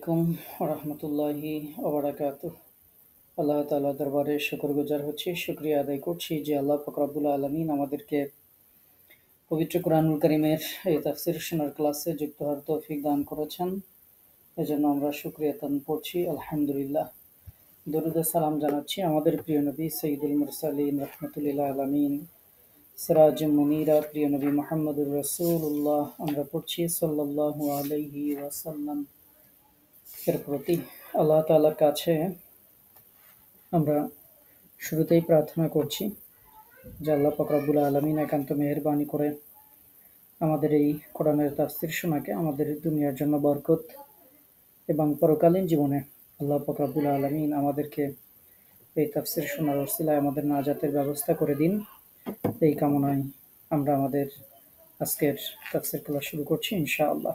আলাইকুম রহমতুল্লাহি ওবারাকাতুহ। আল্লাহ তাআলা দরবারে শুকরগুজার হচ্ছি, শুকরিয়া আদায় করছি যে আল্লাহ পাক রব্বুল আলামিন আমাদেরকে পবিত্র কোরআনুল কারীমের এই তাফসীর শোনার ক্লাসে যুক্ত হওয়ার তৌফিক দান করেছেন। এজন্য আমরা শুকরিয়া দান করছি, আলহামদুলিল্লাহ। দরুদ ও সালাম জানাচ্ছি আমাদের প্রিয় নবী সাইয়্যিদুল মুরসালিন রাহমাতুল আলামিন সিরাজুম মুনীরা প্রিয় নবী মুহাম্মদুর রাসূলুল্লাহ আমরা পড়ছি সাল্লাল্লাহু আলাইহি ওয়াসাল্লাম এর প্রতি আল্লাহ তাআলার কাছে আমরা শুরুতেই প্রার্থনা করছি যে আল্লাহ পাক রব্বুল আলামিন একান্ত মেহেরবানি করে আমাদের এই কোরআনের তাফসীর শোনাকে আমাদের দুনিয়ার জন্য বরকত এবং পরকালীন জীবনে আল্লাহ পাক রব্বুল আলামিন আমাদেরকে এই তাফসীর শোনার ওসিলায় আমাদের নাজাতের ব্যবস্থা করে দিন। এই কামনায় আমরা আমাদের আজকের তাফসীর ক্লাস শুরু করছি ইনশাআল্লাহ।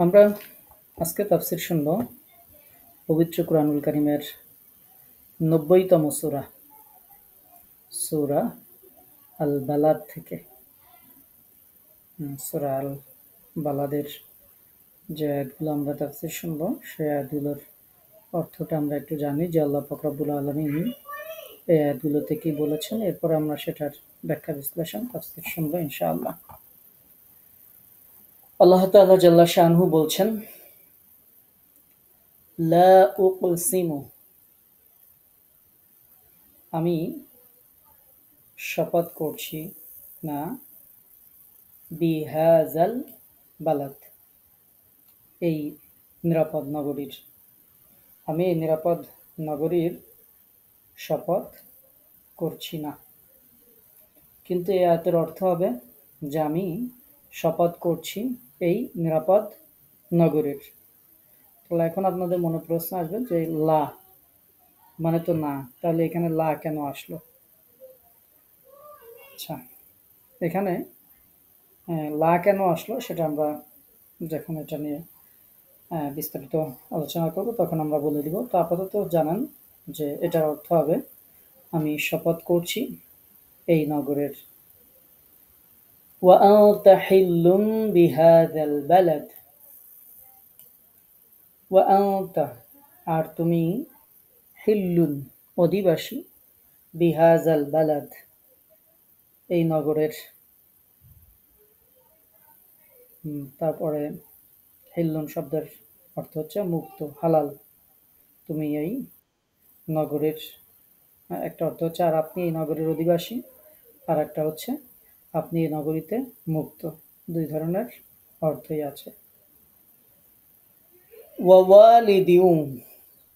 আমরা আজকে তাফসীর শুনব পবিত্র কোরআনুল কারীমের ৯০তম সূরা আল বালাদ থেকে। সূরা আল বালাদের যে আয়াতগুলো আমরা তাফসীর শুনব সেই আয়াতগুলোর অর্থটা আমরা একটু জানি যে আল্লাহ পাক রব্বুল আলামিন এই আয়াতগুলোতে কি বলেছেন, এরপর আমরা সেটার ব্যাখ্যা বিশ্লেষণ তাফসীর শুনব ইনশাআল্লাহ। আল্লাহ তাআলা জাল্লা শানহু বলছেন, লা উকসিমু, আমি শপথ করছি না, বিহাজাল বালাদ, এই নিরাপদ নগরীর, আমি এই নিরাপদ নগরীর শপথ করছি না। কিন্তু এই আয়াতের অর্থ হবে যে আমি শপথ করছি এই নিরাপদ নগরীর। তাহলে এখন আপনাদের মনে প্রশ্ন আসবে যে লা মানে তো না, তাহলে এখানে লা কেন আসলো? আচ্ছা, এখানে লা কেন আসলো সেটা আমরা যখন এটা নিয়ে বিস্তারিত আলোচনা করব তখন আমরা বলে দিব। তো আপাতত জানান যে এটার অর্থ হবে আমি শপথ করছি এই নগরের। ওয়া আনতা হিল্লুম বিহাযাল বালাদ, ওয়া আনতা আর তুমি, হিল্লুন অধিবাসী, বিহাযাল বালাদ এই নগরের। তারপরে হিল্লুন শব্দের অর্থ হচ্ছে মুক্ত, হালাল। তুমি এই নগরের, একটা অর্থ হচ্ছে আর আপনি এই নগরের অধিবাসী, আর একটা হচ্ছে আপনি এই নগরীতে মুক্ত। দুই ধরনের অর্থই আছে। ওয়া ওয়ালিদিউম,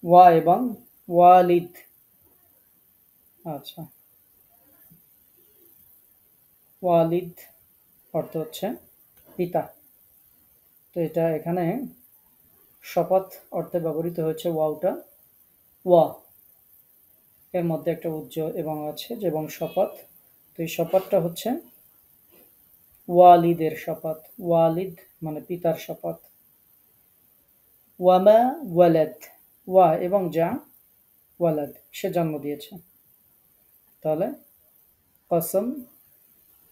ওয়া এবং ওয়ালিদ। আচ্ছা, ওয়ালিদ অর্থ হচ্ছে পিতা। তো এটা এখানে শপথ অর্থে ব্যবহৃত হয়েছে ওয়াওটা। ওয়া এর মধ্যে একটা উজ্জ্বল এবং আছে, এবং শপথ। তো এই শপথটা হচ্ছে ওয়ালিদের শপথ। ওয়ালিদ মানে পিতার শপথ। ওয়ামা ওয়ালাদ, ওয়া এবং যা, ওয়ালাদ সে জন্ম দিয়েছে। তাহলে কসম,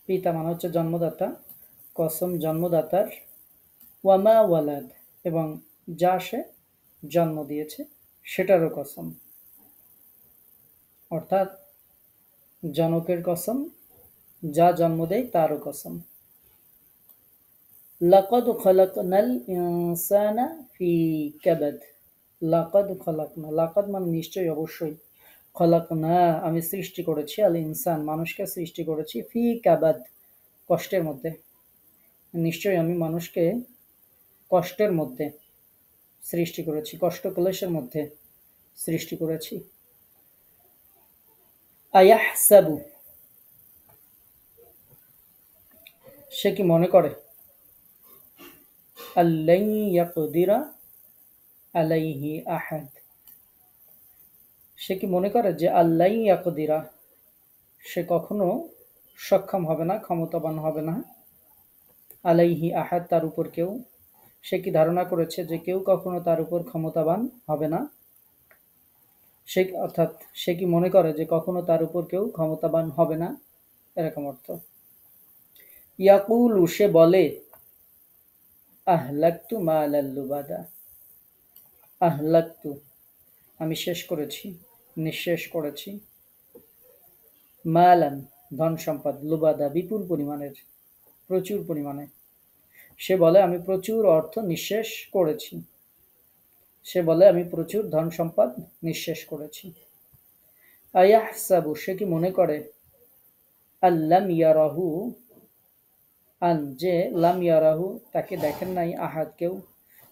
পিতা মানে হচ্ছে জন্মদাতা, কসম জন্মদাতার, ওয়ামা ওয়ালাদ এবং যা সে জন্ম দিয়েছে সেটারও কসম। অর্থাৎ জনকের কসম, যা জন্ম দেয় তারও কসম। লাকাদ খলাকনাল ইনসানা ফি কাবাদ, লাকাদ খলাকনা, লাকাদ মানে নিশ্চয়ই, অবশ্যই, খলাকনা আমি সৃষ্টি করেছি, আল ইনসান মানুষকে সৃষ্টি করেছি, ফি কাবাদ কষ্টের মধ্যে। নিশ্চয়ই আমি মানুষকে কষ্টের মধ্যে সৃষ্টি করেছি, কষ্ট ক্লেশের মধ্যে সৃষ্টি করেছি। আয়াহসাবু, সে কি মনে করে, আল্লান ইয়াকদিরা আলাইহি আহাদ, সে কি মনে করে যে আল্লান ইয়াকদিরা, সে কখনো সক্ষম হবে না, ক্ষমতাবান হবে না, আলাইহি আহাদ তার উপর কেউ। সে কি ধারণা করেছে যে কেউ কখনো তার উপর ক্ষমতাবান হবে না? সে অর্থাৎ সে কি মনে করে যে কখনো তার উপর কেউ ক্ষমতাবান হবে না, এরকম অর্থ। ইয়াকুলু সে বলে, আহলাকতু মালাল লুবাদা। আহলাকতু আমি শেষ করেছি, নিঃশেষ করেছি। মালান ধন সম্পদ, লুবাদা বিপুল পরিমাণের, প্রচুর পরিমাণে। সে বলে আমি প্রচুর অর্থ নিঃশেষ করেছি। সে বলে আমি প্রচুর ধন সম্পদ নিঃশেষ করেছি। আয়াহসাবু সে কি মনে করে, আল্লাম ইয়ারাহু আন যে লাম ইয়ারাহু তাকে দেখেন নাই, আহাদ কেউ।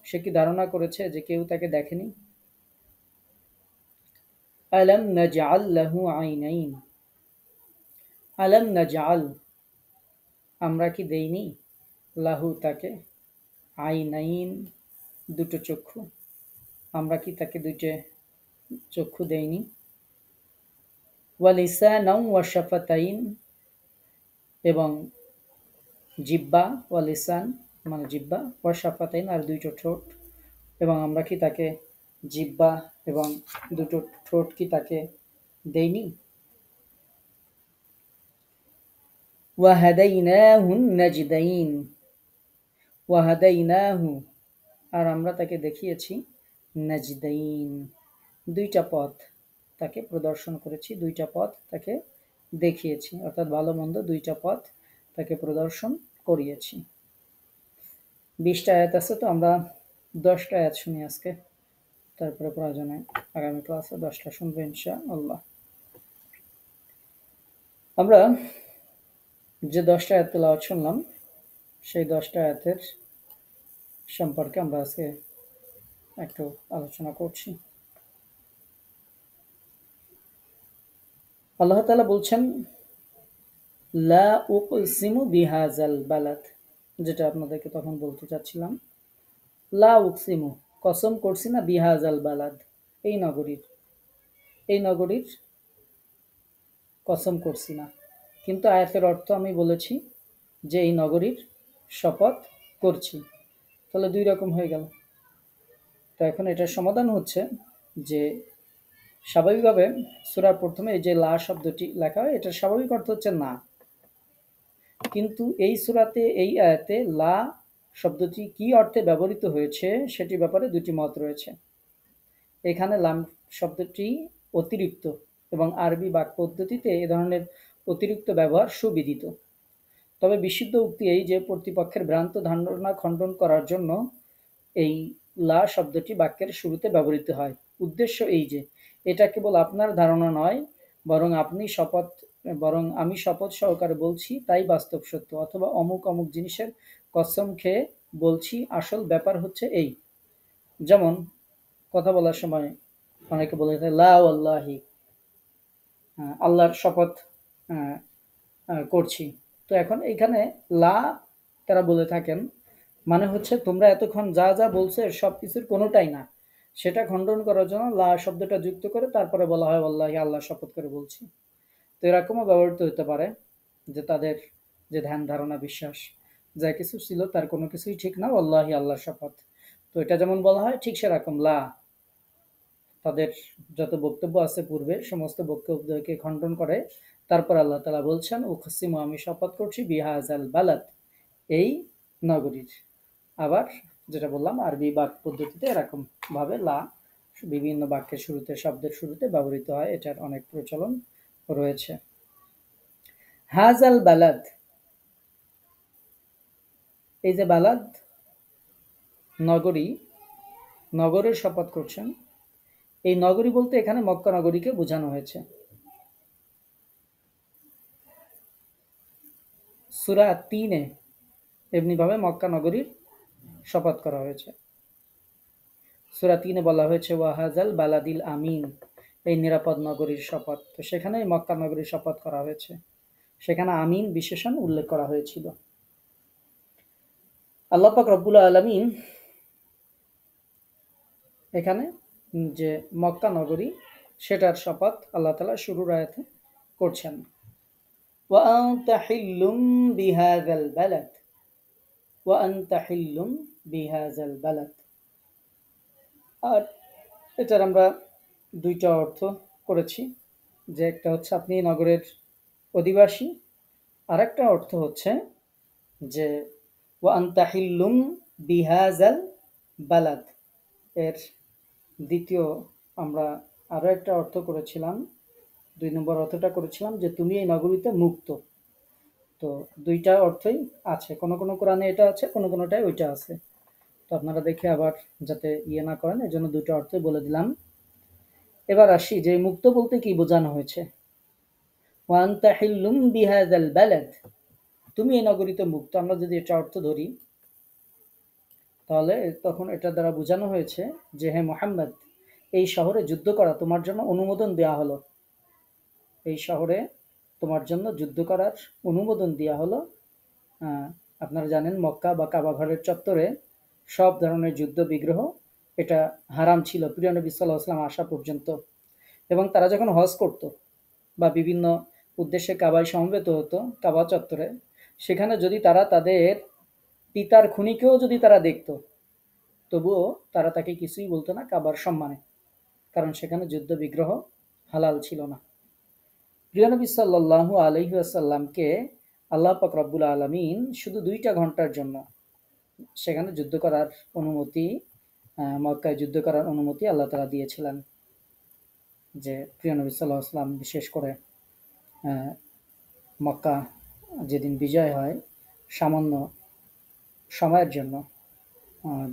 সে কি ধারণা করেছে যে কেউ তাকে দেখেনি? আলাম নাজআল লাহু আইনাইন। আলাম নাজআল আমরা কি দেইনি, লাহু তাকে, আইনাইন দুটো চক্ষু। আমরা কি তাকে দুটো চক্ষু দেইনি? ওয়া লিসানাও ওয়া শাফাতাইন এবং জিহ্বা, ওয়া লিসান মানে জিহ্বা, ওয়া শাফাতাইন আর দুটো ঠোঁট। এবং আমরা কি তাকে জিহ্বা এবং দুটো ঠোঁট কি তাকে দেইনি? ওয়া হাদাইনাহুন নাজদাইন। ওয়া হাদাইনাহু আর আমরা তাকে দেখিয়েছি, নাজদাইন দুইটা পথ তাকে প্রদর্শন করেছি, দুইটা পথ তাকে দেখিয়েছি, অর্থাৎ ভালো মন্দ দুইটা পথ তাকে প্রদর্শন করিয়েছি। 20টা আয়াত আছে, তো আমরা 10টা আয়াত শুনি আজকে, তারপরে প্রয়োজনে আগামী ক্লাসে 10টা শুনবো ইনশাআল্লাহ। আমরা যে 10টা আয়াত তেলাওয়াত শুনলাম, সেই 10টা আয়াতের সম্পর্কে আমরা আজকে একটু আলোচনা করছি। আল্লাহ তাআলা বলছেন, লা উকসিমু বিহাজাল বালাদ, যেটা আপনাদেরকে তখন বলতে চাচ্ছিলাম। লা উকসিমু কসম করছি না, বিহাজাল বালাদ এই নগরীর, এই নগরীর কসম করছি না। কিন্তু আয়াতের অর্থ আমি বলেছি যে এই নগরীর শপথ করছি, তাহলে দুই রকম হয়ে গেল। তো এখন এটার সমাধান হচ্ছে যে স্বাভাবিকভাবে সূরার প্রথমে এই যে লা শব্দটি লেখা হয়, এটার স্বাভাবিক অর্থ হচ্ছে না। কিন্তু এই সূরাতে এই আয়াতে লা শব্দটি কি অর্থে ব্যবহৃত হয়েছে সেটির ব্যাপারে দুটি মত রয়েছে। এখানে লাম শব্দটি অতিরিক্ত এবং আরবি বাক পদ্ধতিতে এ ধরনের অতিরিক্ত ব্যবহার সুবিদিত। তবে বিশুদ্ধ উক্তি এই যে প্রতিপক্ষের ভ্রান্ত ধারণা খণ্ডন করার জন্য এই লা শব্দটি বাক্যের শুরুতে ব্যবহৃত হয়। উদ্দেশ্য এই যে এটা কেবল আপনার ধারণা নয়, বরং আমি শপথ সহকারে বলছি তাই বাস্তব সত্য, অথবা অমুক অমুক জিনিসের কসম খেয়ে বলছি, আসল ব্যাপার হচ্ছে এই। যেমন কথা বলার সময় অনেকে বলে থাকে লা ওয়াল্লাহি, আল্লাহর শপথ করছি। তো এখন এখানে লা তারা বলে থাকেন মানে হচ্ছে তোমরা এতক্ষণ যা যা বলছো সব কিছুর কোনোটাই না, সেটা খণ্ডন করার জন্য লা শব্দটা যুক্ত করে তারপরে বলা হয় ওয়াল্লাহি, আল্লাহর শপথ করে বলছি। তো এরকমও ব্যবহৃত হতে পারে যে তাদের যে ধ্যান ধারণা বিশ্বাস যা কিছু ছিল তার কোনো কিছুই ঠিক না, ওয়াল্লাহি আল্লাহর শপথ। তো এটা যেমন বলা হয় ঠিক সেরকম লা তাদের যত বক্তব্য আছে পূর্বে সমস্ত বক্তব্যকে খণ্ডন করে তারপর আল্লাহ তাআলা বলছেন, উকসিমু আমি শপথ করছি, বিহাজাল বালাদ এই নগরীর। আবার যেটা বললাম আরবি বাক পদ্ধতিতে এরকম ভাবে লা বিভিন্ন বাক্যের শুরুতে, শব্দের শুরুতে ব্যবহৃত হয়, এটার অনেক প্রচলন রয়েছে। হাজাল বালাদ, এই যে বালাদ নগরী, নগরের শপথ করছেন। এই নগরী বলতে এখানে মক্কা নগরীকে বোঝানো হয়েছে। সূরা 3-এ এমনিভাবে মক্কা নগরীর শপথ করা হয়েছে। সূরা 3-এ বলা হয়েছে ওয়াহাজাল বালাদিল আমিন, এই নিরাপদ নগরীর শপথ। তো সেখানে মক্কা নগরীর শপথ করা হয়েছে, সেখানে আমিন বিশেষণ উল্লেখ করা হয়েছিল। আল্লাহ পাক রব্বুল আলামিন এখানে যে মক্কা নগরী সেটার শপথ আল্লাহ তাআলা শুরুর আয়াতে করছেন। ওয়া আনতা হিল্লুম বিহাযাল বালাদ, ওয়া আনতা হিল্লুম বিহাযাল বালাদ। আর এটার আমরা দুইটা অর্থ করেছি, যে একটা হচ্ছে আপনি নগরের অধিবাসী, আর একটা অর্থ হচ্ছে যে ওয়া আনতা হিল্লুম বিহাজাল বালাদ এর দ্বিতীয় আমরা আরো একটা অর্থ করেছিলাম, 2 নম্বর অর্থটা করেছিলাম যে তুমি এই নগরীতে মুক্ত। তো দুইটা অর্থই আছে, কোনো কোনো কোরআনে এটা আছে, কোনো কোনোটাই ওইটা আছে। তো আপনারা দেখে আবার যাতে ইয়ে না করেন, এই জন্য দুইটা অর্থই বলে দিলাম। এবার আসি যে মুক্ত বলতে কি বোঝানো হয়েছে। ওয়ান্তা হিল্লুম বিহাজাল বালাদ, তুমি এই নগরীতে মুক্ত। আমরা যদি এটা অর্থ ধরি তাহলে তখন এটা দ্বারা বোঝানো হয়েছে যে হে মোহাম্মদ, এই শহরে যুদ্ধ করা তোমার জন্য অনুমোদন দেওয়া হলো। এই শহরে তোমার জন্য যুদ্ধ করার অনুমোদন দেওয়া হলো। আপনারা জানেন মক্কা বা কাবা ঘরের চত্বরে সব ধরনের যুদ্ধ বিগ্রহ এটা হারাম ছিল প্রিয় নবী সাল্লাল্লাহু আলাইহি ওয়াসাল্লাম আসা পর্যন্ত। এবং তারা যখন হজ করত বা বিভিন্ন উদ্দেশ্যে কাবায় সমবেত হতো কাবা চত্বরে, সেখানে যদি তারা তাদের পিতার খুনিকেও যদি তারা দেখত, তবুও তারা তাকে কিছুই বলতো না কাবার সম্মানে, কারণ সেখানে যুদ্ধ বিগ্রহ হালাল ছিল না। প্রিয় নবী সাল্লাল্লাহু আলাইহি ওয়াসাল্লামকে আল্লাহ পাক রব্বুল আলামিন শুধু 2টা ঘন্টার জন্য সেখানে যুদ্ধ করার অনুমতি, মক্কায় যুদ্ধ করার অনুমতি আল্লাহ তাআলা দিয়েছিলেন। যে প্রিয় নবী সাল্লাল্লাহু আলাইহি ওয়াসাল্লাম বিশেষ করে মক্কা যেদিন বিজয় হয় সামান্য সময়ের জন্য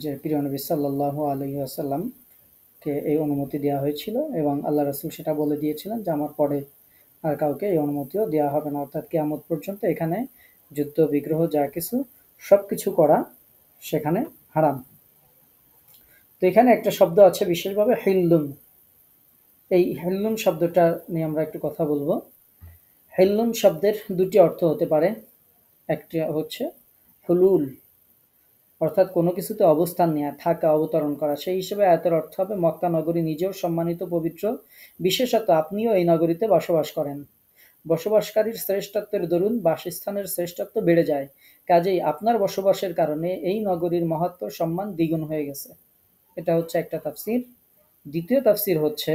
যে প্রিয় নবী সাল্লাল্লাহু আলাইহি ওয়াসাল্লামকে এই অনুমতি দেওয়া হয়েছিল, এবং আল্লাহ রাসূল সেটা বলে দিয়েছিলেন যে আমার পরে আর কাউকে এই অনুমতিও দেওয়া হবে না, অর্থাৎ কিয়ামত পর্যন্ত এখানে যুদ্ধ বিগ্রহ যা কিছু সবকিছু করা সেখানে হারাম। তো এখানে একটা শব্দ আছে বিশেষভাবে হিল্লুম। এই হিল্লুম শব্দটা নিয়ে আমরা একটু কথা বলবো। হিল্লুম শব্দের দুটি অর্থ হতে পারে। একটি হচ্ছে হুলুল, অর্থাৎ কোনো কিছুতে অবস্থান নেওয়া, থাকা, অবতরণ করা। সেই হিসেবে আয়াতের অর্থ হবে মক্কা নগরী নিজেও সম্মানিত পবিত্র, বিশেষত আপনিও এই নগরীতে বসবাস করেন। বসবাসকারীর শ্রেষ্ঠত্বের দরুন বাসস্থানের শ্রেষ্ঠত্ব বেড়ে যায়, কাজেই আপনার বসবাসের কারণে এই নগরীর মাহাত্ম্য সম্মান দ্বিগুণ হয়ে গেছে। এটা হচ্ছে একটা তাফসির। দ্বিতীয় তাফসির হচ্ছে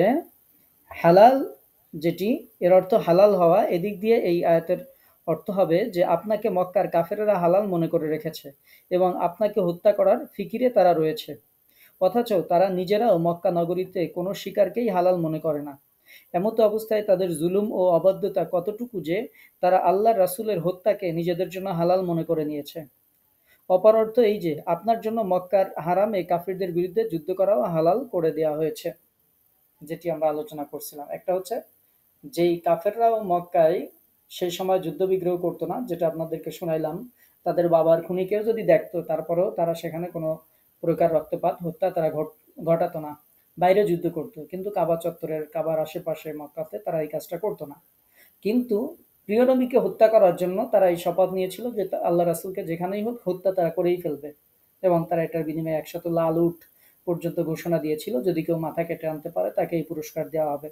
হালাল, যেটি এর অর্থ হালাল হওয়া। এদিক দিয়ে এই আয়াতের অর্থ হবে যে আপনাকে মক্কার কাফেরেরা হালাল মনে করে রেখেছে এবং আপনাকে হত্যা করার ফিকিরে তারা রয়েছে, অথচ তারা নিজেরাও মক্কা নগরীতে কোনো শিকারকেই হালাল মনে করে না। এমতো অবস্থায় তাদের জুলুম ও অবাধ্যতা কতটুকু যে তারা আল্লাহর রাসূলের হত্যাকে নিজেদের জন্য হালাল মনে করে নিয়েছে। অপর অর্থ এই যে আপনার জন্য মক্কার হারামে কাফিরদের বিরুদ্ধে যুদ্ধ করাও হালাল করে দেওয়া হয়েছে, যেটি আমরা আলোচনা করছিলাম। একটা হচ্ছে যেই কাফেররাও মক্কায় সেই সময় যুদ্ধ বিগ্রহ করতো না, যেটা আপনাদেরকে শোনাইলাম, তাদের বাবার খুনিকেও যদি দেখতো তারপরেও তারা সেখানে কোনো প্রকার রক্তপাত হত্যা তারা ঘটাতো না, বাইরে যুদ্ধ করতো। কিন্তু কাবা চত্বরের কাবার আশেপাশে মক্কাতে তারা এই কাজটা করতো না। কিন্তু প্রিয় নবীকে হত্যা করার জন্য তারা এই শপথ নিয়েছিল যে আল্লাহ রাসূলকে যেখানেই হোক হত্যা তারা করেই ফেলবে, এবং তারা এটার বিনিময়ে 100 লাল উট পর্যন্ত ঘোষণা দিয়েছিল, যদি কেউ মাথা কেটে আনতে পারে তাকে এই পুরস্কার দেওয়া হবে।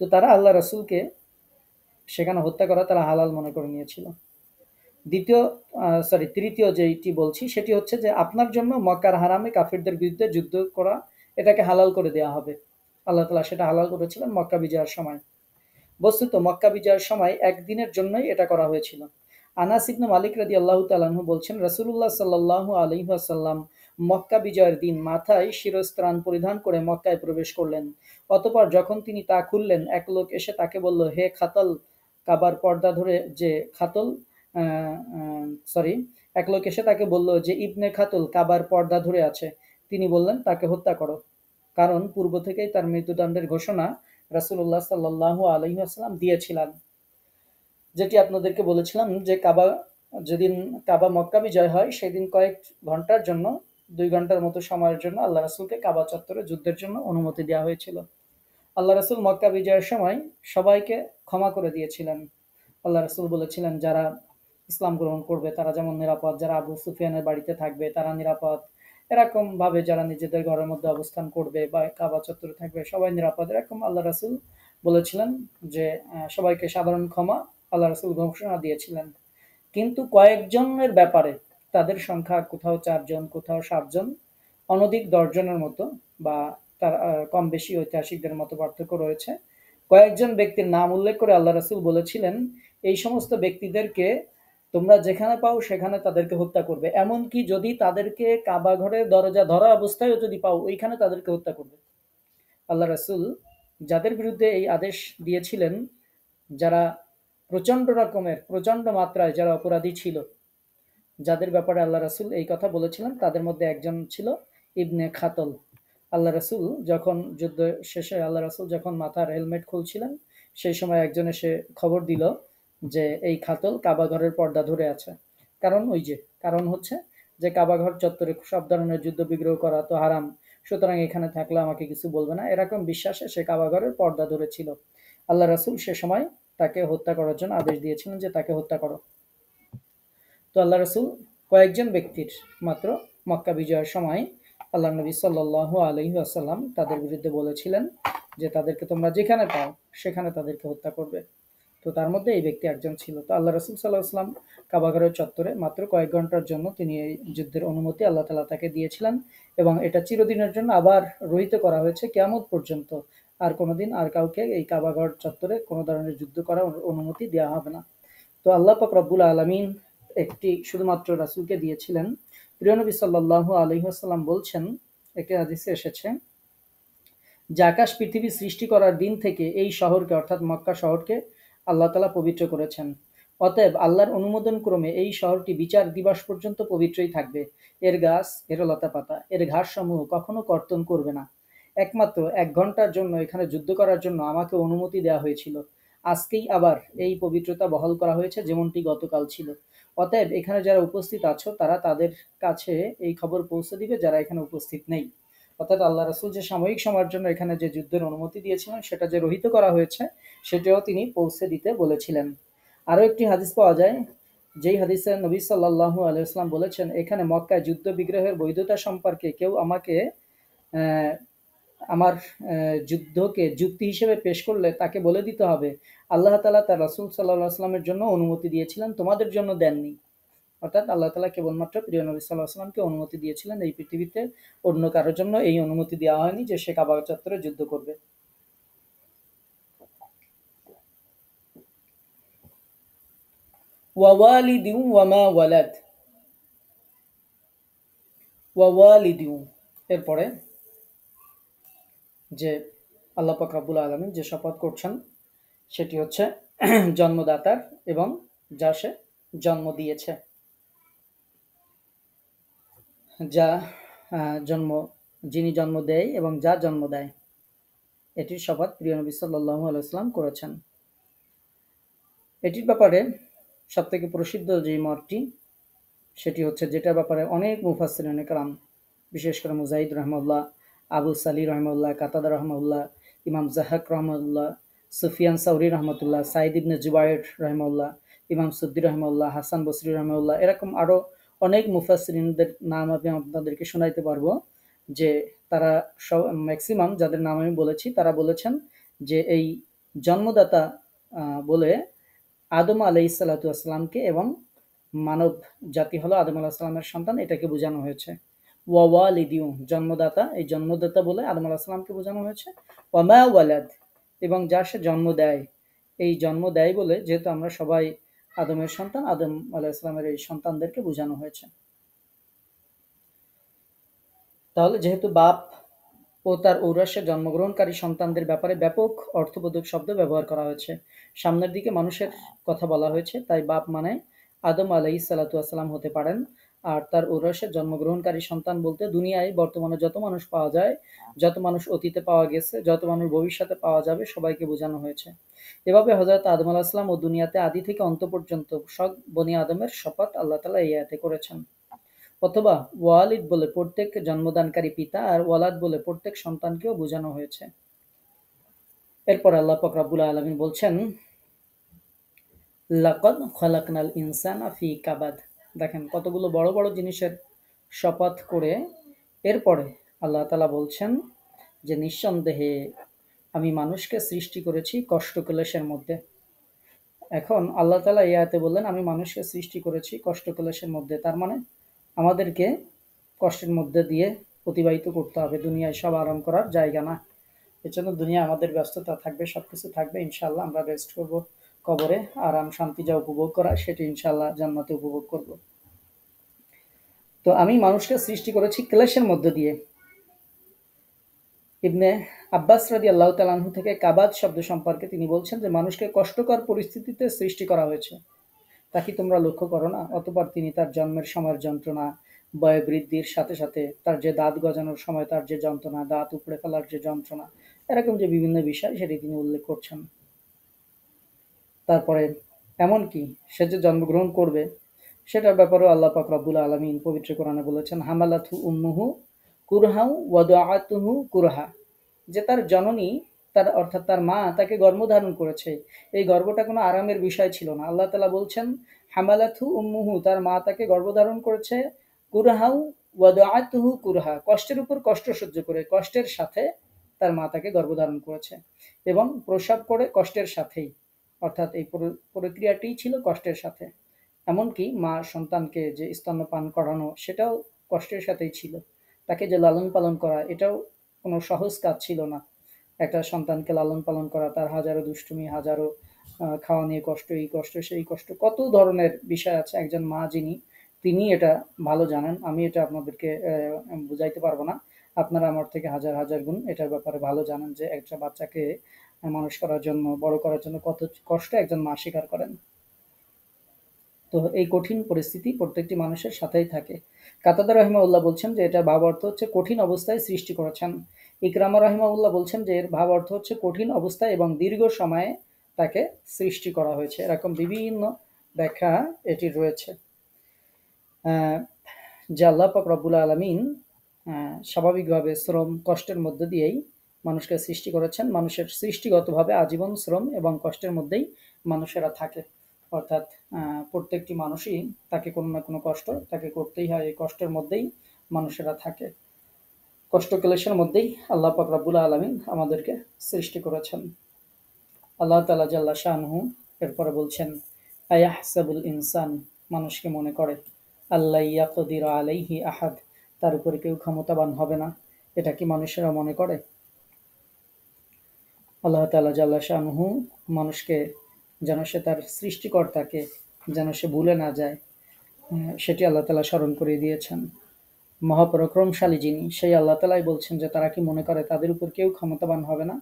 তো তারা আল্লাহ রাসূলকে সেখানে হত্যা করা তারা হালাল মনে করে নিয়েছিল। তৃতীয় যেটি বলছি সেটি হচ্ছে যে আপনার জন্য মক্কার হারামে কাফিরদের বিরুদ্ধে যুদ্ধ করা এটাকে হালাল করে দেওয়া হবে। আল্লাহ তাআলা সেটা হালাল করেছিলেন মক্কা বিজয়ের সময়। বস্তুত মক্কা বিজয়ের সময় একদিনের জন্যই এটা করা হয়েছিল। আনাস ইবনে মালিক রাদিয়াল্লাহু তাআলা আনহু বলছেন, রাসূলুল্লাহ সাল্লাল্লাহু আলাইহি ওয়াসাল্লাম মক্কা বিজয়ের দিন মাথায় শিরস্ত্রাণ পরিধান করে মক্কায় প্রবেশ করলেন। অতঃপর যখন তিনি তা খুললেন, এক লোক এসে তাকে বলল, হে খাতল, কাবার পর্দা ধরে যে খাতল সরি এক লোক এসে তাকে বলল যে ইবনে খাতল কাবার পর্দা ধরে আছে। তিনি বললেন, তাকে হত্যা করো, কারণ পূর্ব থেকেই তার মৃত্যুদণ্ডের ঘোষণা রাসূলুল্লাহ সাল্লাল্লাহু আলাইহি ওয়াসাল্লাম দিয়েছিলেন। যেটি আপনাদেরকে বলেছিলাম যে যেদিন কাবা মক্কা বিজয় হয় সেদিন কয়েক ঘন্টার জন্য, 2 ঘন্টার মতো সময়ের জন্য আল্লাহ রাসূলকে কাবা চত্বরে যুদ্ধের জন্য অনুমতি দেওয়া হয়েছিল। আল্লাহ রাসূল মক্কা বিজয়ের সময় সবাইকে ক্ষমা করে দিয়েছিলেন। আল্লাহ রাসূল বলেছিলেন যারা ইসলাম গ্রহণ করবে তারা যেমন নিরাপদ, যারা আবু সুফিয়ানের বাড়িতে থাকবে তারা নিরাপদ, এরকম ভাবে যারা নিজেদের ঘরের মধ্যে অবস্থান করবে বা কাবা চত্বরে থাকবে সবাই নিরাপদ, এরকম আল্লাহ রাসূল বলেছিলেন যে সবাইকে সাধারণ ক্ষমা আল্লাহ রাসূল ঘোষণা দিয়েছিলেন। কিন্তু কয়েকজনের ব্যাপারে, তাদের সংখ্যা কোথাও 4 জন, কোথাও 7 জন, অনধিক 10 জনের মতো, বা তার কম বেশি ঐতিহাসিকদের মতো পার্থক্য রয়েছে। কয়েকজন ব্যক্তির নাম উল্লেখ করে আল্লাহ রাসূল বলেছিলেন এই সমস্ত ব্যক্তিদেরকে তোমরা যেখানে পাও সেখানে তাদেরকে হত্যা করবে, এমনকি যদি তাদেরকে কাবা ঘরের দরজা ধরা অবস্থায়ও যদি পাও ওইখানে তাদেরকে হত্যা করবে। আল্লাহ রাসূল যাদের বিরুদ্ধে এই আদেশ দিয়েছিলেন, যারা প্রচন্ড মাত্রায় যারা অপরাধী ছিল, যাদের ব্যাপারে আল্লাহ রাসূল এই কথা বলেছিলেন, তাদের মধ্যে একজন ছিল ইবনে খাতল। আল্লাহ রাসূল যখন যুদ্ধ শেষে আল্লাহ রাসূল যখন মাথার হেলমেট খুলছিলেন, সেই সময় একজন এসে খবর দিল যে এই খাতল কাবা ঘরের পর্দা ধরে আছে। কারণ হচ্ছে যে কাবা ঘর চত্বরে সব ধরনের যুদ্ধ বিগ্রহ করা তো হারাম, সুতরাং এখানে থাকলে আমাকে কিছু বলবে না, এরকম বিশ্বাসে সে কাবা ঘরের পর্দা ধরেছিল। আল্লাহ রাসূল সে সময় তাকে হত্যা করার জন্য আদেশ দিয়েছিলেন যে তাকে হত্যা করো। তো আল্লাহ রসুল কয়েকজন ব্যক্তির মাত্র মক্কা বিজয়ের সময় আল্লাহ নবী সাল্লাল্লাহু আলাইহি ওয়াসাল্লাম তাদের বিরুদ্ধে বলেছিলেন যে তাদেরকে তোমরা যেখানে পাও সেখানে তাদেরকে হত্যা করবে। তো তার মধ্যে এই ব্যক্তি একজন ছিল। তো আল্লাহ রসুল সাল্লাহ আসলাম কাবাঘরের চত্বরে মাত্র কয়েক ঘন্টার জন্য তিনি এই যুদ্ধের অনুমতি আল্লাহ তালা তাকে দিয়েছিলেন, এবং এটা চিরদিনের জন্য আবার রহিত করা হয়েছে কিয়ামত পর্যন্ত। আর কোনোদিন আর কাউকে এই কাবাঘর চত্বরে কোনো ধরনের যুদ্ধ করার অনুমতি দেওয়া হবে না। তো আল্লাহ পাক রব্বুল আলমিন একটি শুধুমাত্র রাসূলকে দিয়েছিলেন। প্রিয় নবী সাল্লাল্লাহু আলাইহি ওয়াসাল্লাম বলছেন, একটি হাদিসে এসেছে যে আকাশ পৃথিবী সৃষ্টি করার দিন থেকে এই শহরকে অর্থাৎ মক্কা শহরকে আল্লাহ তাআলা পবিত্র করেছেন। অতএব আল্লাহর অনুমোদন ক্রমে এই শহরটি বিচার দিবস পর্যন্ত পবিত্রই থাকবে। এর গাছ, এর লতাপাতা, এর ঘাসসমূহ কখনো কর্তন করবে না। একমাত্র 1 ঘন্টার জন্য এখানে যুদ্ধ করার জন্য আমাকে অনুমতি দেওয়া হয়েছিল। আজকেই আবার এই পবিত্রতা বহাল করা হয়েছে যেমনটি গতকাল ছিল। অতএব এখানে যারা উপস্থিত আছো তারা তাদের কাছে এই খবর পৌঁছে দিবে যারা এখানে উপস্থিত নেই। অর্থাৎ আল্লাহ রাসূল যে সাময়িক সময়ের জন্য এখানে যে যুদ্ধের অনুমতি দিয়েছিলেন সেটা যে রহিত করা হয়েছে সেটাও তিনি পৌঁছে দিতে বলেছিলেন। আরও একটি হাদিস পাওয়া যায়, যেই হাদিসে নবী সাল্লাল্লাহু আলাইহি ওয়াসাল্লাম বলেছেন, এখানে মক্কায় যুদ্ধ বিগ্রহের বৈধতা সম্পর্কে কেউ আমাকে আহ, আমার যুদ্ধকে যুক্তি হিসেবে পেশ করলে তাকে বলে দিতে হবে আল্লাহ তাআলা তার রাসূল সাল্লাল্লাহু আলাইহি ওয়াসাল্লামের জন্য অনুমতি দিয়েছিলেন, তোমাদের জন্য দেননি। অর্থাৎ আল্লাহ তাআলা কেবলমাত্র প্রিয় নবী সাল্লাল্লাহু আলাইহি ওয়াসাল্লামকে অনুমতি দিয়েছিলেন, এই পৃথিবীতে অন্য কারোর জন্য এই অনুমতি দেওয়া হয়নি যে সে কাবা চত্বরে যুদ্ধ করবে। ওয়াওয়ালিদিউ ওয়ামা ওয়ালাদ, ওয়াওয়ালিদিউ এরপরে যে আল্লাহ পাক রব্বুল আলামিন যে শপথ করছেন সেটি হচ্ছে জন্মদাতার এবং যা সে জন্ম দিয়েছে, যা জন্ম যিনি জন্ম দেয় এবং যা জন্ম দেয়, এটির শপথ প্রিয় নবী সাল্লাল্লাহু আলাইহি ওয়াসাল্লাম করেছেন। এটির ব্যাপারে সবথেকে প্রসিদ্ধ যে মতটি সেটি হচ্ছে, যেটার ব্যাপারে অনেক মুফাসসিরিনে কেরাম, বিশেষ করে মুজাহিদ রহমাহুল্লাহ, আবু সালি রহমাহুল্লাহ, কাতাদা রহমাহুল্লাহ, ইমাম জাহাক রহমাহুল্লাহ, সুফিয়ান সাউরি রহমতুল্লাহ, সাইদ ইবনে জুবায়ের রহমাহুল্লাহ, ইমাম সুদ্দি রহমাহুল্লাহ, হাসান বসরি রহমাহুল্লাহ, এরকম আরও অনেক মুফাসসিরিনদের নাম আমি আপনাদেরকে শোনাইতে পারবো, যে তারা ম্যাক্সিমাম যাদের নাম আমি বলেছি তারা বলেছেন যে এই জন্মদাতা বলে আদম আলাইহিসসালাতু ওয়াসসালামকে এবং মানব জাতি হলো আদম আলাইহিস সালামের সন্তান, এটাকে বোঝানো হয়েছে। ওয়াওয়ালিদিউ জন্মদাতা, এই জন্মদাতা বলে আদম আলাইহিস সালামকে বোঝানো হয়েছে। ওয়ামা ওয়ালাদ এবং যার সে জন্ম দেয়, এই জন্ম দেয় বলে যেহেতু আমরা সবাই আদমের সন্তান, আদম আলাইহিস সালামের এই সন্তানদেরকে বোঝানো হয়েছে। তাহলে যেহেতু বাপ ও তার ঔরসে জন্মগ্রহণকারী সন্তানদের ব্যাপারে ব্যাপক অর্থবোধক শব্দ ব্যবহার করা হয়েছে, সামনের দিকে মানুষের কথা বলা হয়েছে, তাই বাপ মানে আদম আলাইহিসসালাতু ওয়াসসালাম হতে পারেন। আর তার ঔরসে জন্মগ্রহণকারী সন্তান বলতে দুনিয়ায় বর্তমানে যত মানুষ পাওয়া যায়, যত মানুষ অতীতে পাওয়া গেছে, যত মানুষ ভবিষ্যতে পাওয়া যাবে সবাইকে বোঝানো হয়েছে। এভাবে হযরত আদম আলাইহিস সালাম ও দুনিয়াতে আদি থেকে অন্ত পর্যন্ত সব বনি আদমের শপথ আল্লাহ তাআলা এই আয়াতে করেছেন। অথবা ওয়ালিদ বলে প্রত্যেক জন্মদানকারী পিতা, আর ওয়ালাদ বলে প্রত্যেক সন্তানকেও বোঝানো হয়েছে। এরপর আল্লাহ পাক রব্বুল আলামিন বলছেন, লাকাদ খালাকনাল ইনসানা ফি কাবাদ। দেখেন কতগুলো বড় বড় জিনিসের শপথ করে এরপরে আল্লাহ তাআলা বলছেন যে নিঃসন্দেহে আমি মানুষকে সৃষ্টি করেছি কষ্ট ক্লেশের মধ্যে। এখন আল্লাহ তাআলা এই আয়াতে বললেন আমি মানুষকে সৃষ্টি করেছি কষ্ট ক্লেশের মধ্যে, তার মানে আমাদেরকে কষ্টের মধ্যে দিয়ে অতিবাহিত করতে হবে, দুনিয়ায় সব আরাম করার জায়গা না। এর জন্য দুনিয়া আমাদের ব্যস্ততা থাকবে, সবকিছু থাকবে, ইনশাআল্লাহ আমরা রেস্ট করব, কবরে আরাম শান্তি যা উপভোগ করা সেটি ইনশাআল্লাহ জান্নাতে উপভোগ করব। তো আমি মানুষকে সৃষ্টি করেছি ক্লেশের মধ্য দিয়ে। ইবনে আব্বাস রাদিয়াল্লাহু তাআলা আনহু থেকে কাবাদ শব্দ সম্পর্কে তিনি বলছেন যে মানুষকে কষ্টকর পরিস্থিতিতে সৃষ্টি করা হয়েছে। তা কি তোমরা লক্ষ্য করো না? অতঃপর তিনি তার জন্মের সময়ের যন্ত্রণা, বয় বৃদ্ধির সাথে সাথে তার যে দাঁত গজানোর সময় তার যে যন্ত্রণা, দাঁত উপড়ে ফেলার যে যন্ত্রণা, এরকম যে বিভিন্ন বিষয় সেটি তিনি উল্লেখ করছেন। তারপরে এমনকি সে যে জন্মগ্রহণ করবে সেটার ব্যাপারেও আল্লাহ পাক রব্বুল আলামিন পবিত্র কোরআনে বলেছেন, হামালাতহু উম্মুহু কুরহাউ ওয়াদাআতুহু কুরহা, যে তার জননী, তার অর্থাৎ তার মা তাকে গর্ভধারণ করেছে। এই গর্ভটা কোনো আরামের বিষয় ছিল না। আল্লাহ তাআলা বলছেন, হামালাতহু উম্মুহু, তার মা তাকে গর্ভধারণ করেছে, কুরহাউ ওয়াদাআতুহু কুরহা, কষ্টের উপর কষ্ট সহ্য করে, কষ্টের সাথে তার মা তাকে গর্ভধারণ করেছে এবং প্রসব করে কষ্টের সাথেই, অর্থাৎ এই প্রক্রিয়াটি ছিল কষ্টের সাথে। এমনকি মা সন্তানকে যে স্তন্যপান করানো সেটাও কষ্টের সাথেই ছিল। তাকে যে লালন পালন করা এটাও কোনো সহজ কাজ ছিল না। একটা সন্তানকে লালন পালন করা, তার হাজারো দুষ্টুমি, হাজারো খাওয়া নিয়ে কষ্ট, এই কষ্ট সেই কষ্ট, কত ধরনের বিষয় আছে। একজন মা যিনি, তিনি এটা ভালো জানেন। আমি এটা আপনাদেরকে বুঝাইতে পারবো না। আপনারা আমার থেকে হাজার হাজার গুণ এটার ব্যাপারে ভালো জানেন যে একটা বাচ্চাকে মানুষ করার জন্য, বড় করার জন্য কত কষ্ট একজন মা স্বীকার করেন। তো এই কঠিন পরিস্থিতি প্রত্যেকটি মানুষের সাথেই থাকে। কাতাদা রহিমাউল্লাহ বলছেন যে এটা ভাব অর্থ হচ্ছে কঠিন অবস্থায় সৃষ্টি করেছেন। ইকরামা রহিমাউল্লাহ বলছেন যে এর ভাব অর্থ হচ্ছে কঠিন অবস্থায় এবং দীর্ঘ সময়ে তাকে সৃষ্টি করা হয়েছে। এরকম বিভিন্ন ব্যাখ্যা এটির রয়েছে। যে আল্লাহ পাক রব্বুল আলামিন স্বাভাবিকভাবে শ্রম কষ্টের মধ্য দিয়েই মানুষকে সৃষ্টি করেছেন। মানুষের সৃষ্টিগতভাবে আজীবন শ্রম এবং কষ্টের মধ্যেই মানুষেরা থাকে। অর্থাৎ প্রত্যেকটি মানুষই তাকে কোনো না কোনো কষ্ট তাকে করতেই হয়। এই কষ্টের মধ্যেই মানুষেরা থাকে। কষ্ট ক্লেশের মধ্যেই আল্লাহ পাক রব্বুল আলামিন আমাদেরকে সৃষ্টি করেছেন। আল্লাহ তাআলা জাল্লা শানুহু এরপরে বলছেন, আয়াহসাবুল ইনসান, মানুষকে মনে করে, আল্লাহ ইয়াকদির আলাইহি আহাদ, তার উপরে কেউ ক্ষমতাবান হবে না। এটা কি মানুষেরা মনে করে? আল্লাহ তাআলা জাল্লা শানুহু মানুষকে যেন সে তার সৃষ্টিকর্তাকে যেন সে ভুলে না যায়, সেটি আল্লাহ তাআলা স্মরণ করিয়ে দিয়েছেন। মহাপরাক্রমশালী যিনি, সেই আল্লাহ তাআলাই বলছেন যে তারা কি মনে করে তাদের উপর কেউ ক্ষমতাবান হবে না।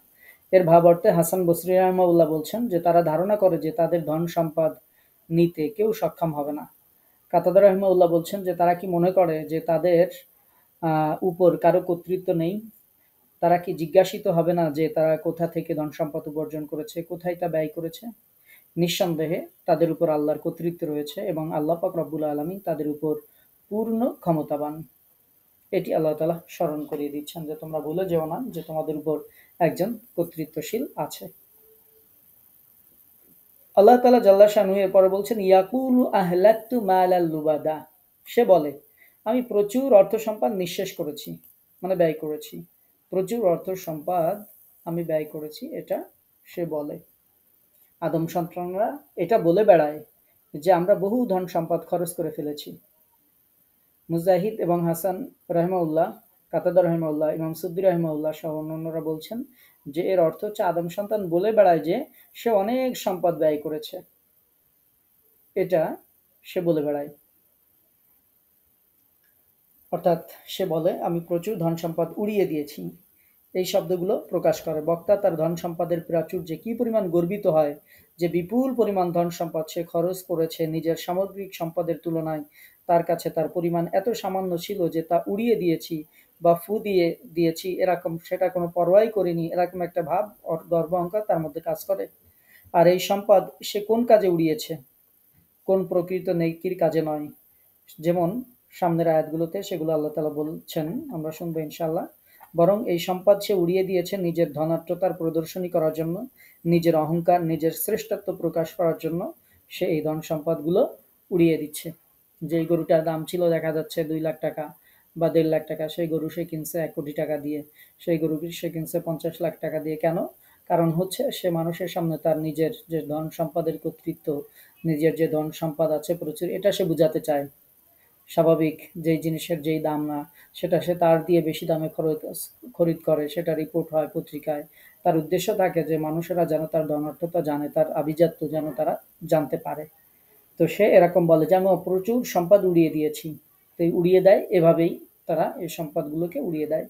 এর ভাব অর্থে হাসান বসরি রাহিমাহুল্লাহ বলছেন যে তারা ধারণা করে যে তাদের ধন সম্পদ নিতে কেউ সক্ষম হবে না। কাতাদা রাহিমাহুল্লাহ বলছেন যে তারা কি মনে করে যে তাদের উপর কারো কর্তৃত্ব নেই। তারা কি জিজ্ঞাসিত হবে না যে তারা কোথা থেকে ধন সম্পদ উপার্জন করেছে, কোথায় তা ব্যয় করেছে? নিঃসন্দেহে তাদের উপর আল্লাহর কর্তৃত্ব রয়েছে এবং আল্লাহ পাক রব্বুল আলামিন তাদের উপর পূর্ণ ক্ষমতাবান। এটি আল্লাহ তাআলা স্মরণ করিয়ে দিচ্ছেন যে তোমরা ভুলে যেও না যে তোমাদের উপর একজন কর্তৃত্বশীল আছে। আল্লাহ তাআলা জাল্লা শানহু এরপরে বলছেন, ইয়াকুলু আহলাকতু মালাল লুবাদা, সে বলে আমি প্রচুর অর্থ সম্পদ নিঃশেষ করেছি, মানে ব্যয় করেছি। প্রচুর অর্থ সম্পদ আমি ব্যয় করেছি, এটা সে বলে। আদম সন্তানরা এটা বলে বেড়ায় যে আমরা বহু ধন সম্পদ খরচ করে ফেলেছি। মুজাহিদ এবং হাসান রহমাউল্লাহ, কাতাদা রহমাউল্লাহ, ইমাম সুদ্দি রহমাউল্লাহ সহ অন্যান্যরা বলছেন যে এর অর্থ হচ্ছে আদম সন্তান বলে বেড়ায় যে সে অনেক সম্পদ ব্যয় করেছে, এটা সে বলে বেড়ায়। অর্থাৎ সে বলে আমি প্রচুর ধন সম্পদ উড়িয়ে দিয়েছি। এই শব্দগুলো প্রকাশ করে বক্তা তার ধন সম্পদের প্রাচুর্যে কি পরিমাণ গর্বিত হয়, যে বিপুল পরিমাণ ধন সম্পদ সে খরচ করেছে নিজের সামগ্রিক সম্পদের তুলনায়। তার কাছে তার পরিমাণ এত সামান্য ছিল যে তা উড়িয়ে দিয়েছি বা ফু দিয়ে দিয়েছি, এরকম সেটা কোনো পরোয়াই করিনি, এরকম একটা ভাব গর্ব অহংকার তার মধ্যে কাজ করে। আর এই সম্পদ সে কোন কাজে উড়িয়েছে? কোন প্রকৃত নেকির কাজে নয়। যেমন সামনের আয়াতগুলোতে সেগুলো আল্লাহ তাআলা বলছেন, আমরা শুনবো ইনশাআল্লাহ। বরং এই সম্পদ সে উড়িয়ে দিয়েছে নিজের ধনাত্মতার প্রদর্শনী করার জন্য, নিজের অহংকার, নিজের শ্রেষ্ঠত্ব প্রকাশ করার জন্য সে এই ধন সম্পদগুলো উড়িয়ে দিচ্ছে। যেই গরুটার দাম ছিল দেখা যাচ্ছে 2 লাখ টাকা বা 1.5 লাখ টাকা, সেই গরু সে কিনছে 1 কোটি টাকা দিয়ে, সেই গরুকে সে কিনছে 50 লাখ টাকা দিয়ে। কেন? কারণ হচ্ছে সে মানুষের সামনে তার নিজের যে ধন সম্পদের কর্তৃত্ব, নিজের যে ধন সম্পদ আছে প্রচুর, এটা সে বুঝাতে চায়। স্বাভাবিক যেই জিনিসের যেই দাম না, সেটা সে তার দিয়ে বেশি দামে খরিদ করে, সেটা রিপোর্ট হয় পত্রিকায়। তার উদ্দেশ্য থাকে যে মানুষেরা যেন তার ধনাঢ্যতা জানে, তার আভিজাত্য যেন তারা জানতে পারে। তো সে এরকম বলে যে আমি প্রচুর সম্পদ উড়িয়ে দিয়েছি। তো এই উড়িয়ে দেয় এভাবেই, তারা এই সম্পদগুলোকে উড়িয়ে দেয়।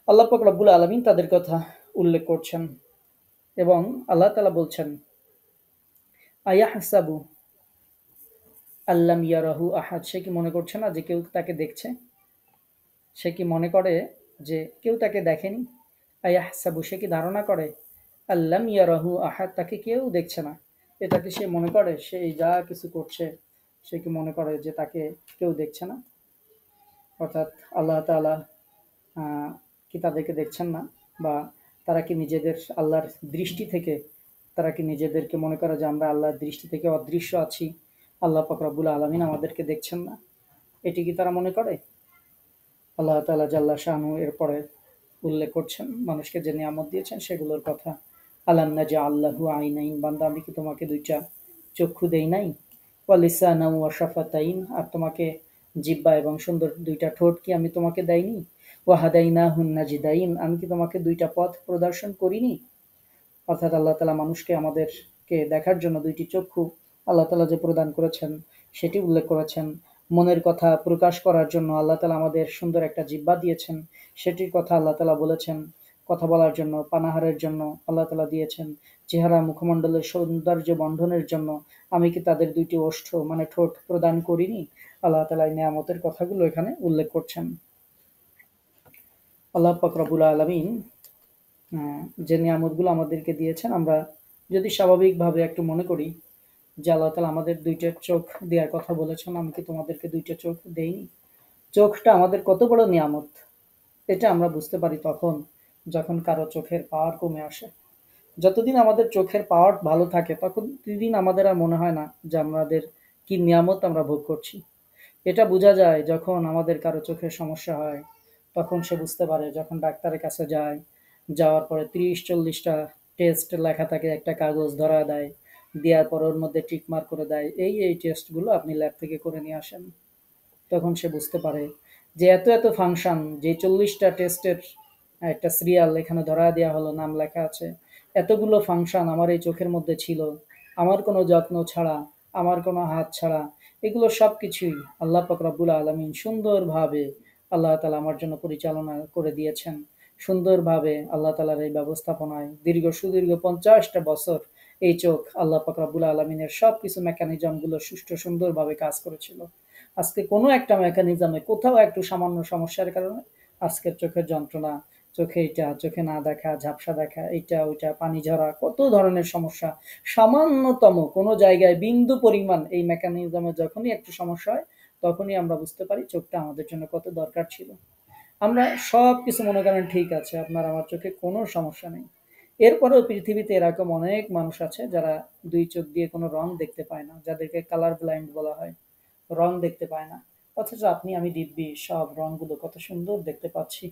আল্লাহ পাক রব্বুল আলামিন তাদের কথা উল্লেখ করছেন এবং আল্লাহ তাআলা বলছেন, আয়াহসাবু আল্লাম ইয়ারাহু আহাদ, সে কি মনে করছে না যে কেউ তাকে দেখছে? সে কি মনে করে যে কেউ তাকে দেখেনি? আয়াহসাবু, সে কি ধারণা করে আল্লাম ইয়ারাহু আহাদ, তাকে কেউ দেখছে না? এটা কি সে মনে করে? সে এই যা কিছু করছে, সে কি মনে করে যে তাকে কেউ দেখছে না? অর্থাৎ আল্লাহ তাআলা কি তাদেরকে দেখছেন না? বা তারা কি নিজেদের আল্লাহর দৃষ্টি থেকে, তারা কি নিজেদেরকে মনে করে যে আমরা আল্লাহর দৃষ্টি থেকে অদৃশ্য আছি, আল্লাহ পাক রব্বুল আলামিন আমাদেরকে দেখছেন না? এটি কি তারা মনে করে? আল্লাহ তাআলা জাল্লা শানহু এরপরে উল্লেখ করছেন মানুষকে যে নিয়ামত দিয়েছেন সেগুলোর কথা। আলাম নাজআল লাহু আইনাইন, বান্দা আমি কি তোমাকে দুইটা চক্ষু দেই নাই? ওয়া লিসানান ওয়া শাফাতাইন, আর তোমাকে জিহ্বা এবং সুন্দর দুইটা ঠোঁট কি আমি তোমাকে দেইনি? ওয়া হাদাইনাহুন নাজদাইন, আমি কি তোমাকে দুইটা পথ প্রদর্শন করিনি? অর্থাৎ আল্লাহ তাআলা মানুষকে আমাদেরকে দেখার জন্য দুইটি চক্ষু আল্লাহ তাআলা যে প্রদান করেছেন সেটি উল্লেখ করেছেন। মনের কথা প্রকাশ করার জন্য আল্লাহ তাআলা আমাদের সুন্দর একটা জিহ্বা দিয়েছেন, সেটির কথা আল্লাহ তাআলা বলেছেন। কথা বলার জন্য, পানাহারের জন্য আল্লাহ তাআলা দিয়েছেন। চেহারা মুখমণ্ডলের সৌন্দর্য বর্ধনের জন্য আমি কি তাদের দুইটি ওষ্ঠ মানে ঠোঁট প্রদান করিনি? আল্লাহ তাআলা এই নিয়ামতের কথাগুলো এখানে উল্লেখ করছেন। আল্লাহ পাক রব্বুল আলামিন যে নিয়ামতগুলো আমাদেরকে দিয়েছেন, আমরা যদি স্বাভাবিকভাবে একটু মনে করি যে আল্লাহ তাআলা আমাদের দুইটা চোখ দেওয়ার কথা বলেছেন, আমি কি তোমাদেরকে দুইটা চোখ দেইনি? চোখটা আমাদের কত বড় নিয়ামত, এটা আমরা বুঝতে পারি তখন যখন কারো চোখের পাওয়ার কমে আসে। যতদিন আমাদের চোখের পাওয়ার ভালো থাকে ততদিন আমাদের আর মনে হয় না যে আমাদের কি নিয়ামত আমরা ভোগ করছি। এটা বোঝা যায় যখন আমাদের কারো চোখের সমস্যা হয়, তখন সে বুঝতে পারে। যখন ডাক্তারের কাছে যায়, যাওয়ার পরে ৩০-৪০টা টেস্ট লেখা থাকে, একটা কাগজ ধরা দেয়, দেওয়ার পর ওর মধ্যে টিক মার্ক করে দেয়, এই টেস্টগুলো আপনি ল্যাব থেকে করে নিয়ে আসেন। তখন সে বুঝতে পারে যে এত এত ফাংশন, যে 40টা টেস্টের একটা সিরিয়াল এখানে ধরা দেওয়া হলো, নাম লেখা আছে, এতগুলো ফাংশন আমার এই চোখের মধ্যে ছিল, আমার কোনো যত্ন ছাড়া, আমার কোনো হাত ছাড়া, এগুলো সব কিছুই আল্লাহ পাক রব্বুল আলামিন সুন্দরভাবে আল্লাহ তাআলা আমার জন্য পরিচালনা করে দিয়েছেন। সুন্দরভাবে আল্লাহ তাআলার এই ব্যবস্থাপনায় সুদীর্ঘ 50টা বছর এই চোখ আল্লাহ পাক রব্বুল আলামিনের সব কিছু মেকানিজমগুলো সুষ্ঠু সুন্দরভাবে কাজ করেছিল। আজকে কোনো একটা মেকানিজমে কোথাও একটু সামান্য সমস্যার কারণে আজকের চোখের যন্ত্রণা, চোখে এটা, চোখে না দেখা, ঝাপসা দেখা, এইটা ওইটা, পানি ঝরা, কত ধরনের সমস্যা। সামান্যতম কোনো জায়গায় বিন্দু পরিমাণ এই মেকানিজমে যখনই একটু সমস্যা হয়, তখনই আমরা বুঝতে পারি চোখটা আমাদের জন্য কত দরকার ছিল। আমরা সব কিছু মনে করেন ঠিক আছে, আপনার আমার চোখে কোনো সমস্যা নেই। এরপরেও পৃথিবীতে এরকম অনেক মানুষ আছে যারা দুই চোখ দিয়ে কোনো রং দেখতে পায় না, যাদেরকে কালার ব্লাইন্ড বলা হয়। রং দেখতে পায় না, অথচ আপনি আমি দিব্যি সব রংগুলো কত সুন্দর দেখতে পাচ্ছি।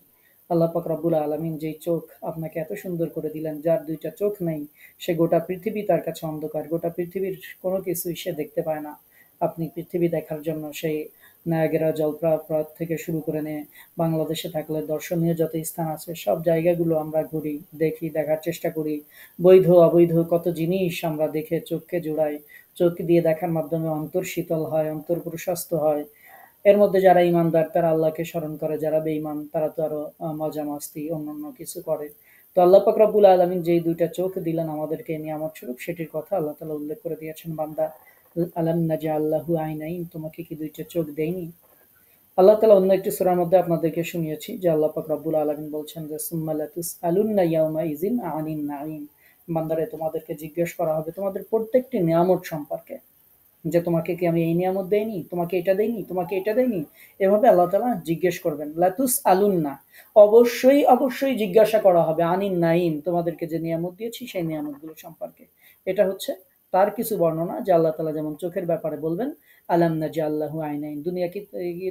আল্লাহ পাক রব্বুল আলামিন যেই চোখ আপনাকে এত সুন্দর করে দিলেন, যার দুইটা চোখ নেই সে গোটা পৃথিবী তার কাছে অন্ধকার, গোটা পৃথিবীর কোনো কিছুই সে দেখতে পায় না। আপনি পৃথিবী দেখার জন্য সেই নায়াগ্রা জলপ্রপাত থেকে শুরু করে নিয়ে বাংলাদেশে থাকলে দর্শনীয় যত স্থান আছে সব জায়গাগুলো আমরা ঘুরি, দেখি, দেখার চেষ্টা করি। বৈধ অবৈধ কত জিনিস আমরা দেখে চোখকে জোড়াই। চোখ দিয়ে দেখার মাধ্যমে অন্তর শীতল হয়, অন্তর প্রশস্ত হয়। এর মধ্যে যারা ইমানদার তারা আল্লাহকে স্মরণ করে, যারা বেঈমান তারা তো আরো মজা মাস্তি অন্যান্য কিছু করে। তো আল্লাহ পাক রব্বুল আলামিন যেই দুইটা চোখ দিলেন আমাদেরকে নিয়ামত স্বরূপ, সেটির কথা আল্লাহ তাআলা উল্লেখ করে দিয়েছেন, বান্দা আলাম নাজআল লাহু আইনাইন, তোমাকে কি দুইটা চোখ দেইনি? আল্লাহ তাআলা অন্য একটি সূরার মধ্যে আপনাদেরকে শুনিয়েছি যে আল্লাহ পাক রব্বুল আলামিন বলছেন যে সুম্মা লাতুসআলুন্না ইয়াওমা ইযিন আনিন নাঈম, বান্দারে তোমাদেরকে জিজ্ঞেস করা হবে তোমাদের প্রত্যেকটি নিয়ামত সম্পর্কে, যে তোমাকে কি আমি এই নিয়ামত দেইনি, তোমাকে এটা দেইনি, তোমাকে এটা দেইনি। এভাবে আল্লাহ তাআলা জিজ্ঞেস করবেন। লাতুসআলুন্না, অবশ্যই অবশ্যই জিজ্ঞাসা করা হবে, আনিন নাঈম, তোমাদেরকে যে নিয়ামত দিয়েছি সেই নিয়ামতগুলো সম্পর্কে। এটা হচ্ছে তার কিছু বর্ণনা যে আল্লাহ তাআলা যেমন চোখের ব্যাপারে বলবেন, আলাম নাজআল লাহু আইনাইন, দুনিয়া কি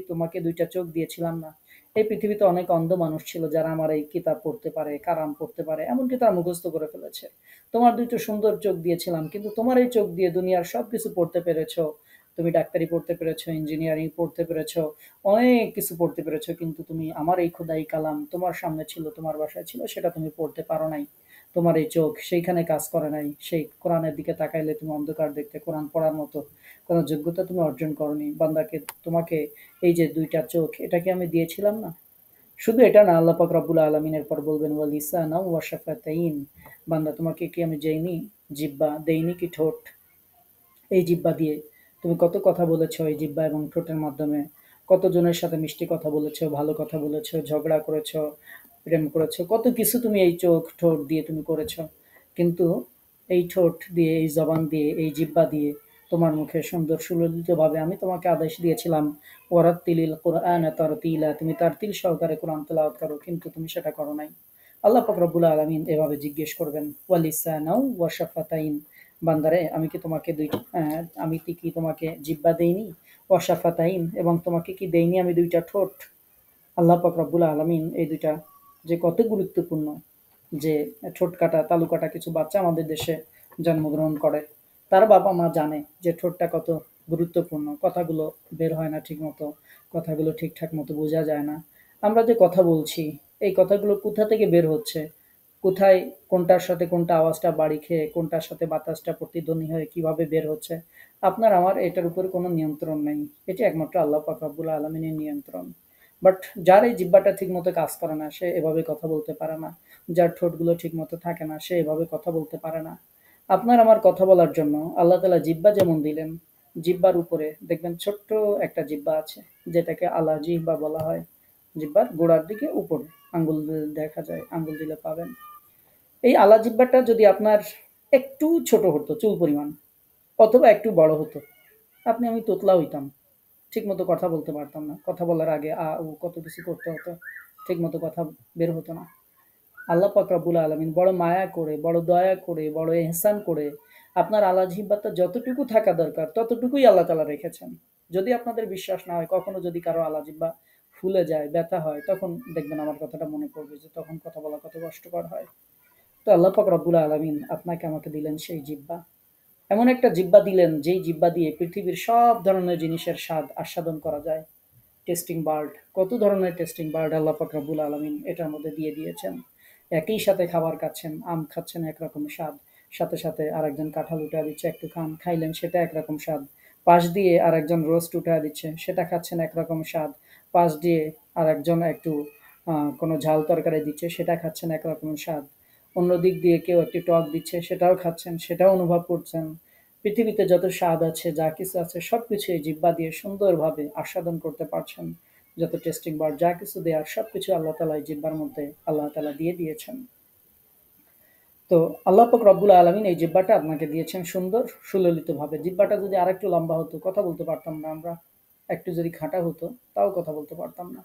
তোমাকে দুইটা চোখ দিয়েছিলাম না? এই পৃথিবীতে অনেক অন্ধ মানুষ ছিল যারা আমার এই কিতাব পড়তে পারে, কালাম পড়তে পারে, এমনকি তারা মুখস্থ করে ফেলেছে। তোমার দুইটা সুন্দর চোখ দিয়েছিলাম, কিন্তু তোমার এই চোখ দিয়ে দুনিয়ার সবকিছু পড়তে পেরেছো, তুমি ডাক্তারি পড়তে পেরেছো, ইঞ্জিনিয়ারিং পড়তে পেরেছো, অনেক কিছু পড়তে পেরেছো, কিন্তু তুমি আমার এই খোদাই কালাম তোমার সামনে ছিল, তোমার বাসায় ছিল, সেটা তুমি পড়তে পারো নাই। তোমার এই চোখ সেইখানে কাজ করে নাই, সেই কোরআনের দিকে তাকাইলে তুমি অন্ধকার দেখতে, কোরআন পড়ার মতো কোনো যোগ্যতা তুমি অর্জন করনি। বান্দাকে তোমাকে এই যে দুইটা চোখ, এটাকে আমি দিয়েছিলাম না? শুধু এটা না, আল্লাহ পাক রব্বুল আলমিনের পর বলবেন ওয়ালিসানা ওয়া শাফাতাইন, বান্দা তোমাকে কি আমি দেইনি জিহ্বা, দেইনি কি ঠোঁট? এই জিহ্বা দিয়ে তুমি কত কথা বলেছো, এই জিহ্বা এবং ঠোঁটের মাধ্যমে কতজনের সাথে মিষ্টি কথা বলেছো, ভালো কথা বলেছো, ঝগড়া করেছো, প্রেম করেছো, কত কিছু তুমি এই চোখ ঠোঁট দিয়ে তুমি করেছো। কিন্তু এই ঠোঁট দিয়ে, এই জবান দিয়ে, এই জিহ্বা দিয়ে তোমার মুখে সুন্দর সুললিতভাবে আমি তোমাকে আদেশ দিয়েছিলাম ওয়ারাত্তিলিল কোরআন তারতিলা, তুমি তারতিল সহকারে কোরআন তেলাওয়াত করো, কিন্তু তুমি সেটা করো নাই। আল্লাহ পাক রব্বুল আলামিন এভাবে জিজ্ঞেস করবেন ওয়ালিসানাও ওয়া শাফাতাইন, বান্দারে আমি কি তোমাকে আমি কি তোমাকে জিহ্বা দেইনি? ওয়া শাফাতাইন, এবং তোমাকে কি দেইনি আমি দুইটা ঠোঁট? আল্লাহ পাক রব্বুল আলামিন এই দুইটা যে কত গুরুত্বপূর্ণ, যে ঠোঁট কাটা তালু কাটা কিছু বাচ্চা আমাদের দেশে জন্মগ্রহণ করে, তার বাবা মা জানে যে ঠোঁটটা কত গুরুত্বপূর্ণ, কথাগুলো বের হয় না ঠিক মতো, কথাগুলো ঠিকঠাক মতো বোঝা যায় না। আমরা যে কথা বলছি, এই কথাগুলো কোথা থেকে বের হচ্ছে, কোথায়, কোনটার সাথে কোনটা আওয়াজটা বাড়ি খেয়ে, কোনটার সাথে বাতাসটা প্রতিধ্বনি হয়ে কিভাবে বের হচ্ছে, আপনার আমার এটার উপরে কোনো নিয়ন্ত্রণ নেই। এটি একমাত্র আল্লাহ পাক রব্বুল আলমিনের নিয়ন্ত্রণ। বাট যার এই জিহ্বাটা ঠিক মতো কাজ করে না, সে এভাবে কথা বলতে পারে না। যার ঠোঁটগুলো ঠিক মতো থাকে না, সে এভাবে কথা বলতে পারে না। আপনার আমার কথা বলার জন্য আল্লাহ তালা জিহ্বা যেমন দিলেন, জিহ্বার উপরে দেখবেন ছোট্ট একটা জিহ্বা আছে, যেটাকে আলা জিহ্বা বলা হয়। জিহ্বার গোড়ার দিকে উপরে আঙ্গুল দিলে দেখা যায়, আঙ্গুল দিলে পাবেন। এই আলা জিহ্বাটা যদি আপনার একটু ছোট হতো, চুল পরিমাণ, অথবা একটু বড় হতো, আপনি আমি তোতলা হইতাম, ঠিক মতো কথা বলতে পারতাম না। কথা বলার আগে আ উ কত কিছু করতে হতো, ঠিক মতো কথা বের হতো না। আল্লাহ পাক রব্বুল আলামিন বড় মায়া করে, বড় দয়া করে, বড় এহসান করে আপনার আলা জিহ্বাটা যতটুকু থাকা দরকার ততটুকুই আল্লাহ তাআলা রেখেছেন। যদি আপনাদের বিশ্বাস না হয়, কখনো যদি কারো আলা জিহ্বা ফুলে যায়, ব্যথা হয়, তখন দেখবেন আমার কথাটা মনে পড়বে যে তখন কথা বলা কত কষ্টকর হয়। তো আল্লাহ পাক রব্বুল আলামিন আপনাকে আমাকে দিলেন সেই জিহ্বা। এমন একটা জিহ্বা দিলেন, যেই জিহ্বা দিয়ে পৃথিবীর সব ধরনের জিনিসের স্বাদ আস্বাদন করা যায়। টেস্টিং বার্ড, কত ধরনের টেস্টিং বার্ড আল্লাহ পাক রব্বুল আলামিন এটার মধ্যে দিয়ে দিয়েছেন। একই সাথে খাবার খাচ্ছেন, আম খাচ্ছেন একরকম স্বাদ, সাথে সাথে আরেকজন কাঁঠাল উঠা দিচ্ছে, একটু খান, খাইলেন, সেটা একরকম স্বাদ। পাশ দিয়ে আরেকজন রোস্ট উঠা দিচ্ছে, সেটা খাচ্ছেন একরকম স্বাদ। পাশ দিয়ে আরেকজন একটু কোনো ঝাল তরকারি দিচ্ছে, সেটা খাচ্ছেন একরকম স্বাদ। অন্য দিক দিয়ে কেউ একটু টক দিচ্ছে, সেটাও খাচ্ছেন, সেটাও অনুভব করছেন। পৃথিবীতে যত স্বাদ আছে, যা কিছু আছে, সবকিছু এই জিহ্বা দিয়ে সুন্দরভাবে আস্বাদন করতে পারছেন। যত টেস্টিং বার যা কিছু দেওয়ার সবকিছু আল্লাহ তালা এই জিহ্বার মধ্যে আল্লাহ তালা দিয়ে দিয়েছেন। তো আল্লাহ পাক রব্বুল আলমিন এই জিহ্বাটা আপনাকে দিয়েছেন সুন্দর সুললিতভাবে। জিহ্বাটা যদি আরেকটু লম্বা হতো, কথা বলতে পারতাম না আমরা। একটু যদি খাঁটা হতো, তাও কথা বলতে পারতাম না।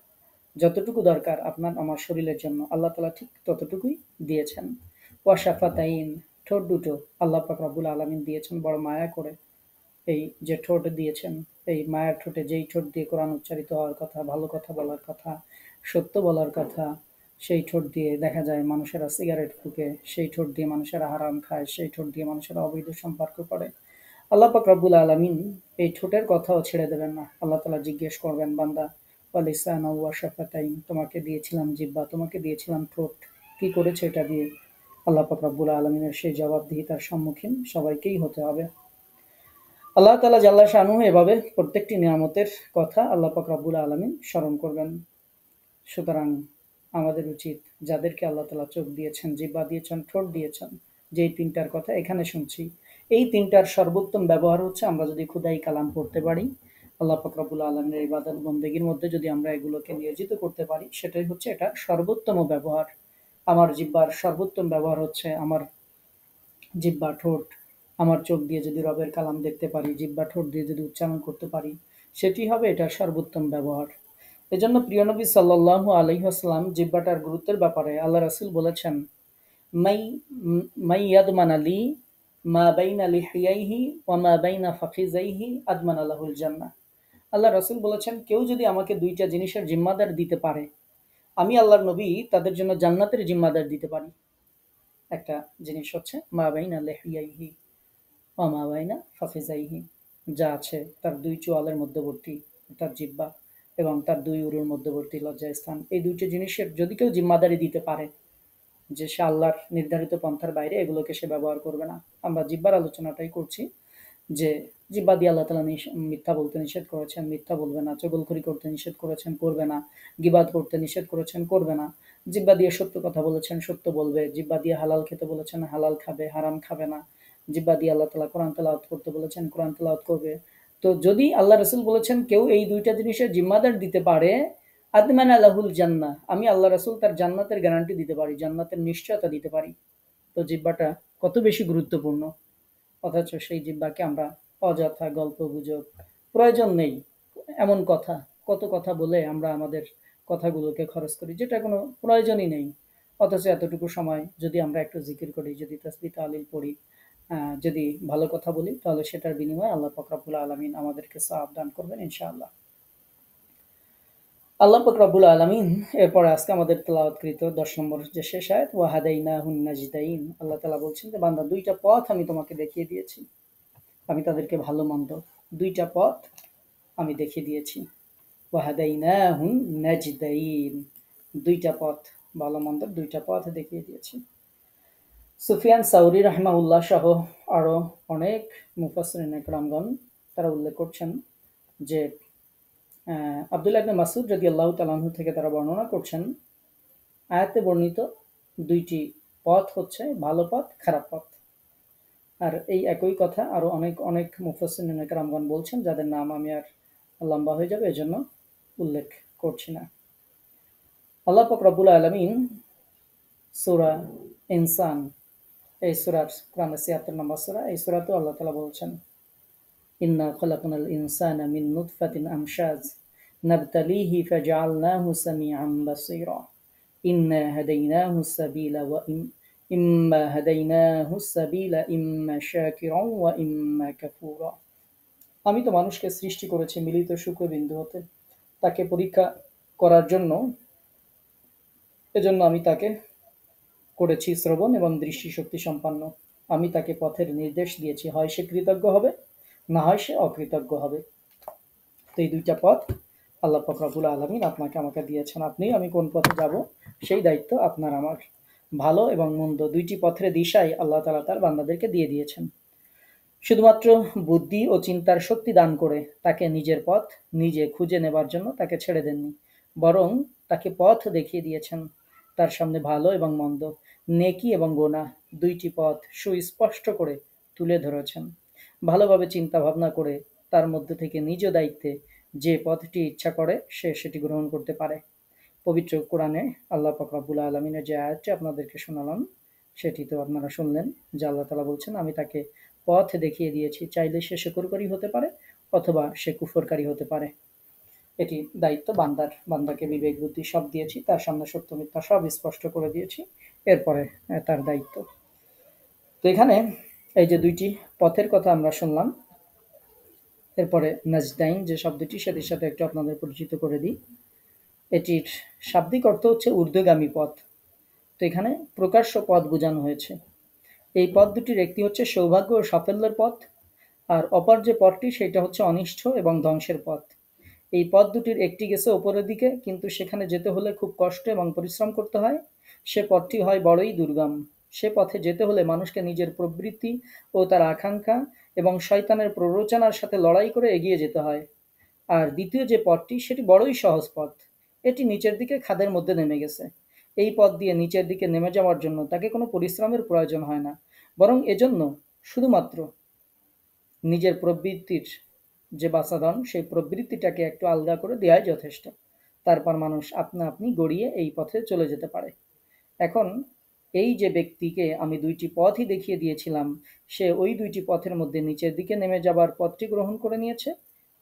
যতটুকু দরকার আপনার আমার শরীরের জন্য আল্লাহ তালা ঠিক ততটুকুই দিয়েছেন। ওয়াশাফাতাইন, ঠোঁট দুটো আল্লাহ পাক রব্বুল আলমিন দিয়েছেন বড় মায়া করে। এই যে ঠোঁট দিয়েছেন, এই মায়ের ঠোঁটে, যেই ঠোঁট দিয়ে কোরআন উচ্চারিত হওয়ার কথা, ভালো কথা বলার কথা, সত্য বলার কথা, সেই ঠোঁট দিয়ে দেখা যায় মানুষেরা সিগারেট ফুঁকে, সেই ঠোঁট দিয়ে মানুষেরা হারাম খায়, সেই ঠোঁট দিয়ে মানুষেরা অবৈধ সম্পর্ক করে। আল্লাহ পাক রব্বুল আলমিন এই ঠোঁটের কথাও ছেড়ে দেবেন না। আল্লাহ তালা জিজ্ঞেস করবেন, বান্দা ওয়ালিসানা ওয়া শাফাতাইন, তোমাকে দিয়েছিলাম জিহ্বা, তোমাকে দিয়েছিলাম ঠোঁট, কি করেছে এটা দিয়ে? আল্লাহ পাক রব্বুল আলমিনের সেই জবাবদিহিতার সম্মুখীন সবাইকেই হতে হবে। আল্লাহ তাআলা জাল্লা শানুহু এভাবে প্রত্যেকটি নিয়ামতের কথা আল্লাহ পাক রব্বুল আলামিন স্মরণ করবেন। সুতরাং আমাদের উচিত, যাদেরকে আল্লাহ তাআলা চোখ দিয়েছেন, জিহ্বা দিয়েছেন, ঠোঁট দিয়েছেন, যেই তিনটার কথা এখানে শুনছি, এই তিনটার সর্বোত্তম ব্যবহার হচ্ছে আমরা যদি খুদাই কালাম পড়তে পারি, আল্লাহ পাক রব্বুল আলামিনের ইবাদত বন্দেগীর মধ্যে যদি আমরা এগুলোকে নিয়োজিত করতে পারি, সেটাই হচ্ছে এটা সর্বোত্তম ব্যবহার। আমার জিহ্বার সর্বোত্তম ব্যবহার হচ্ছে আমার জিহ্বা, ঠোঁট। আমার চোখ দিয়ে যদি রবের কালাম দেখতে পারি, জিহ্বা ঠোঁট দিয়ে যদি উচ্চারণ করতে পারি, সেটি হবে এটার সর্বোত্তম ব্যবহার। এজন্য প্রিয় নবী সাল্লাল্লাহু আলাইহি ওয়াসাল্লাম জিহ্বাটার গুরুত্বের ব্যাপারে আল্লাহ রাসূল বলেছেন, মাই মাই ইয়াদমান আলী মা বাইনা লিহিয়াইহি ওয়া মা বাইনা ফাখিজাইহি আদমান লাহুল জান্নাহ। আল্লাহ রাসূল বলেছেন, কেউ যদি আমাকে দুইটা জিনিসের জিম্মাদার দিতে পারে, আমি আল্লাহর নবী তাদের জন্য জান্নাতের জিম্মাদার দিতে পারি। একটা জিনিস হচ্ছে মা বাইনা লিহিয়াইহি ওয়া মা বাইনা ফাখিজাইহি, যা আছে তার দুই চোয়ালের মধ্যবর্তী অর্থাৎ জিহ্বা এবং তার দুই উরুর মধ্যবর্তী লজ্জাস্থান, এই দুইটি জিনিসের যদি কেউ জিম্মাদারি দিতে পারে যে সে আল্লাহর নির্ধারিত পন্থার বাইরে এগুলোকে সে ব্যবহার করবে না। আমরা জিহ্বার আলোচনাটাই করছি যে জিহ্বা দিয়ে আল্লাহ তাআলা মিথ্যা বলতে নিষেধ করেছেন, মিথ্যা বলবে না। চগলখড়ি করতে নিষেধ করেছেন, করবে না। গীবাত করতে নিষেধ করেছেন, করবে না। জিহ্বা দিয়ে সত্য কথা বলেছেন, সত্য বলবে। জিহ্বা দিয়ে হালাল খেতে বলেছেন, হালাল খাবে, হারাম খাবে না। জিহ্বা দিয়ে আল্লাহ তাআলা কোরআন তেলাওয়াত করতে বলেছেন, কোরআন তেলাওয়াত করবে। তো যদি আল্লাহ রাসূল বলেছেন কেউ এই দুইটা জিনিসের জিম্মাদার দিতে পারে, আদমান আলাহুল জান্নাহ, আমি আল্লাহ রাসূল তার জান্নাতের গ্যারান্টি দিতে পারি, জান্নাতের নিশ্চয়তা দিতে পারি। তো জিহ্বাটা কত বেশি গুরুত্বপূর্ণ, অথচ সেই জিহ্বাকে আমরা অযথা গল্প গুজব, প্রয়োজন নেই এমন কথা, কত কথা বলে আমরা আমাদের কথাগুলোকে খরচ করি যেটা কোনো প্রয়োজনই নেই। অথচ এতটুকু সময় যদি আমরা একটু জিকির করি, যদি তাসবিহ তাহলিল পড়ি, যদি ভালো কথা বলি, তাহলে সেটার বিনিময়ে আল্লাহ পাক রব্বুল আলামিন আমাদেরকে সওয়াব দান করবেন ইনশাআল্লাহ। আল্লাহ পাক রব্বুল আলামিন এরপরে আজকে আমাদের তেলাওয়াতকৃত ১০ নম্বর যে শেষ আয়াত, ওয়া হাদাইনাহুন নাজদাইন, আল্লাহ তাআলা বলছেন যে বান্দা দুইটা পথ আমি তোমাকে দেখিয়ে দিয়েছি, আমি তাদেরকে ভালো মন্দ দুইটা পথ আমি দেখিয়ে দিয়েছি। ওয়া হাদাইনাহুন নাজদাইন, দুইটা পথ, ভালো মন্দের দুইটা পথ দেখিয়ে দিয়েছি। সুফিয়ান সাউরি রাহিমাহুল্লাহ সহ আরো অনেক মুফাসসিরিন একরামগণ তারা উল্লেখ করছেন যে আব্দুল্লাহ ইবনে মাসউদ রাদিয়াল্লাহু তাআলা আনহু থেকে তারা বর্ণনা করছেন, আয়াতে বর্ণিত দুইটি পথ হচ্ছে ভালো পথ, খারাপ পথ। আর এই একই কথা আরো অনেক অনেক মুফাসসিরিন একরামগণ বলছেন, যাদের নাম আমি আর লম্বা হয়ে যাবে এজন্য উল্লেখ করছি না। আল্লাহ পাক রব্বুল আলামিন সূরা ইনসান, এই সূরার কোরআনের ৭৬ নম্বর সূরা, এই সূরাতেও আল্লাহ তাআলা বলছেন, ইন্না খলাকনাল ইনসানা মিন নুতফাতিন আমশাজ নাবতালিহি ফাজআলনাহু সামিআন বাসীরা ইন্না হাদাইনাহু সাবিলা ওয়া ইম্মা হাদাইনাহু সাবিলা ইম্মা শাকিরান ওয়া ইম্মা কাফুরা। আমি তো মানুষকে সৃষ্টি করেছি মিলিত শুক্রবিন্দু হতে, তাকে পরীক্ষা করার জন্য, এজন্য আমি তাকে করেছি শ্রবণ এবং দৃষ্টিশক্তি সম্পন্ন। আমি তাকে পথের নির্দেশ দিয়েছি, হয় সে কৃতজ্ঞ হবে, না হয় সে অকৃতজ্ঞ হবে। তো এই দুইটা পথ আল্লাহ পাক রব্বুল আলামিন আপনাকে আমাকে দিয়েছেন। আপনি আমি কোন পথে যাব সেই দায়িত্ব আপনার আমার। ভালো এবং মন্দ দুইটি পথের দিশাই আল্লাহ তাআলা তার বান্দাদেরকে দিয়ে দিয়েছেন। শুধুমাত্র বুদ্ধি ও চিন্তার শক্তি দান করে তাকে নিজের পথ নিজে খুঁজে নেবার জন্য তাকে ছেড়ে দেননি, বরং তাকে পথ দেখিয়ে দিয়েছেন। তার সামনে ভালো এবং মন্দ, নেকি এবং গোনা দুইটি পথ সুস্পষ্ট করে তুলে ধরেছেন। ভালোভাবে চিন্তা ভাবনা করে তার মধ্যে থেকে নিজ দায়িত্বে যে পথটি ইচ্ছা করে সে সেটি গ্রহণ করতে পারে। পবিত্র কোরআনে আল্লাহ পাক রব্বুল আলামিনের যে আয়াতটি আপনাদেরকে শোনালাম সেটি তো আপনারা শুনলেন, যে আল্লাহ তাআলা বলছেন আমি তাকে পথ দেখিয়ে দিয়েছি, চাইলে সে শুকরকারী হতে পারে অথবা সে কুফরকারী হতে পারে। এটি দায়িত্ব বান্দার, বান্দাকে বিবেক বুদ্ধি সব দিয়েছি, তার সামনে সত্য মিথ্যা সব স্পষ্ট করে দিয়েছি, এরপরে তার দায়িত্ব। তো এখানে এই যে দুইটি পথের কথা আমরা শুনলাম, এরপরে নাজদাইন যে শব্দটি সেটির সাথে একটু আপনাদের পরিচিত করে দিই। এটির শাব্দিক অর্থ হচ্ছে ঊর্ধ্বগামী পথ। তো এখানে প্রকাশ্য পথ বোঝানো হয়েছে। এই পথ দুটির একটি হচ্ছে সৌভাগ্য ও সাফল্যের পথ, আর অপর যে পথটি সেটা হচ্ছে অনিষ্ট এবং ধ্বংসের পথ। এই পথ দুটির একটি গেছে ওপরের দিকে, কিন্তু সেখানে যেতে হলে খুব কষ্ট এবং পরিশ্রম করতে হয়। সে পথটি হয় বড়ই দুর্গম। সে পথে যেতে হলে মানুষকে নিজের প্রবৃত্তি ও তার আকাঙ্ক্ষা এবং শয়তানের প্ররোচনার সাথে লড়াই করে এগিয়ে যেতে হয়। আর দ্বিতীয় যে পথটি সেটি বড়ই সহজ পথ, এটি নিচের দিকে খাদের মধ্যে নেমে গেছে। এই পথ দিয়ে নিচের দিকে নেমে যাওয়ার জন্য তাকে কোনো পরিশ্রমের প্রয়োজন হয় না, বরং এজন্য শুধুমাত্র নিজের প্রবৃত্তির যে বাছাধন সেই প্রবৃত্তিটাকে একটু আলাদা করে দেওয়াই যথেষ্ট। তারপর মানুষ আপনা আপনি গড়িয়ে এই পথে চলে যেতে পারে। এখন এই যে ব্যক্তিকে আমি দুইটি পথই দেখিয়ে দিয়েছিলাম, সে ওই দুইটি পথের মধ্যে নিচের দিকে নেমে যাবার পথটি গ্রহণ করে নিয়েছে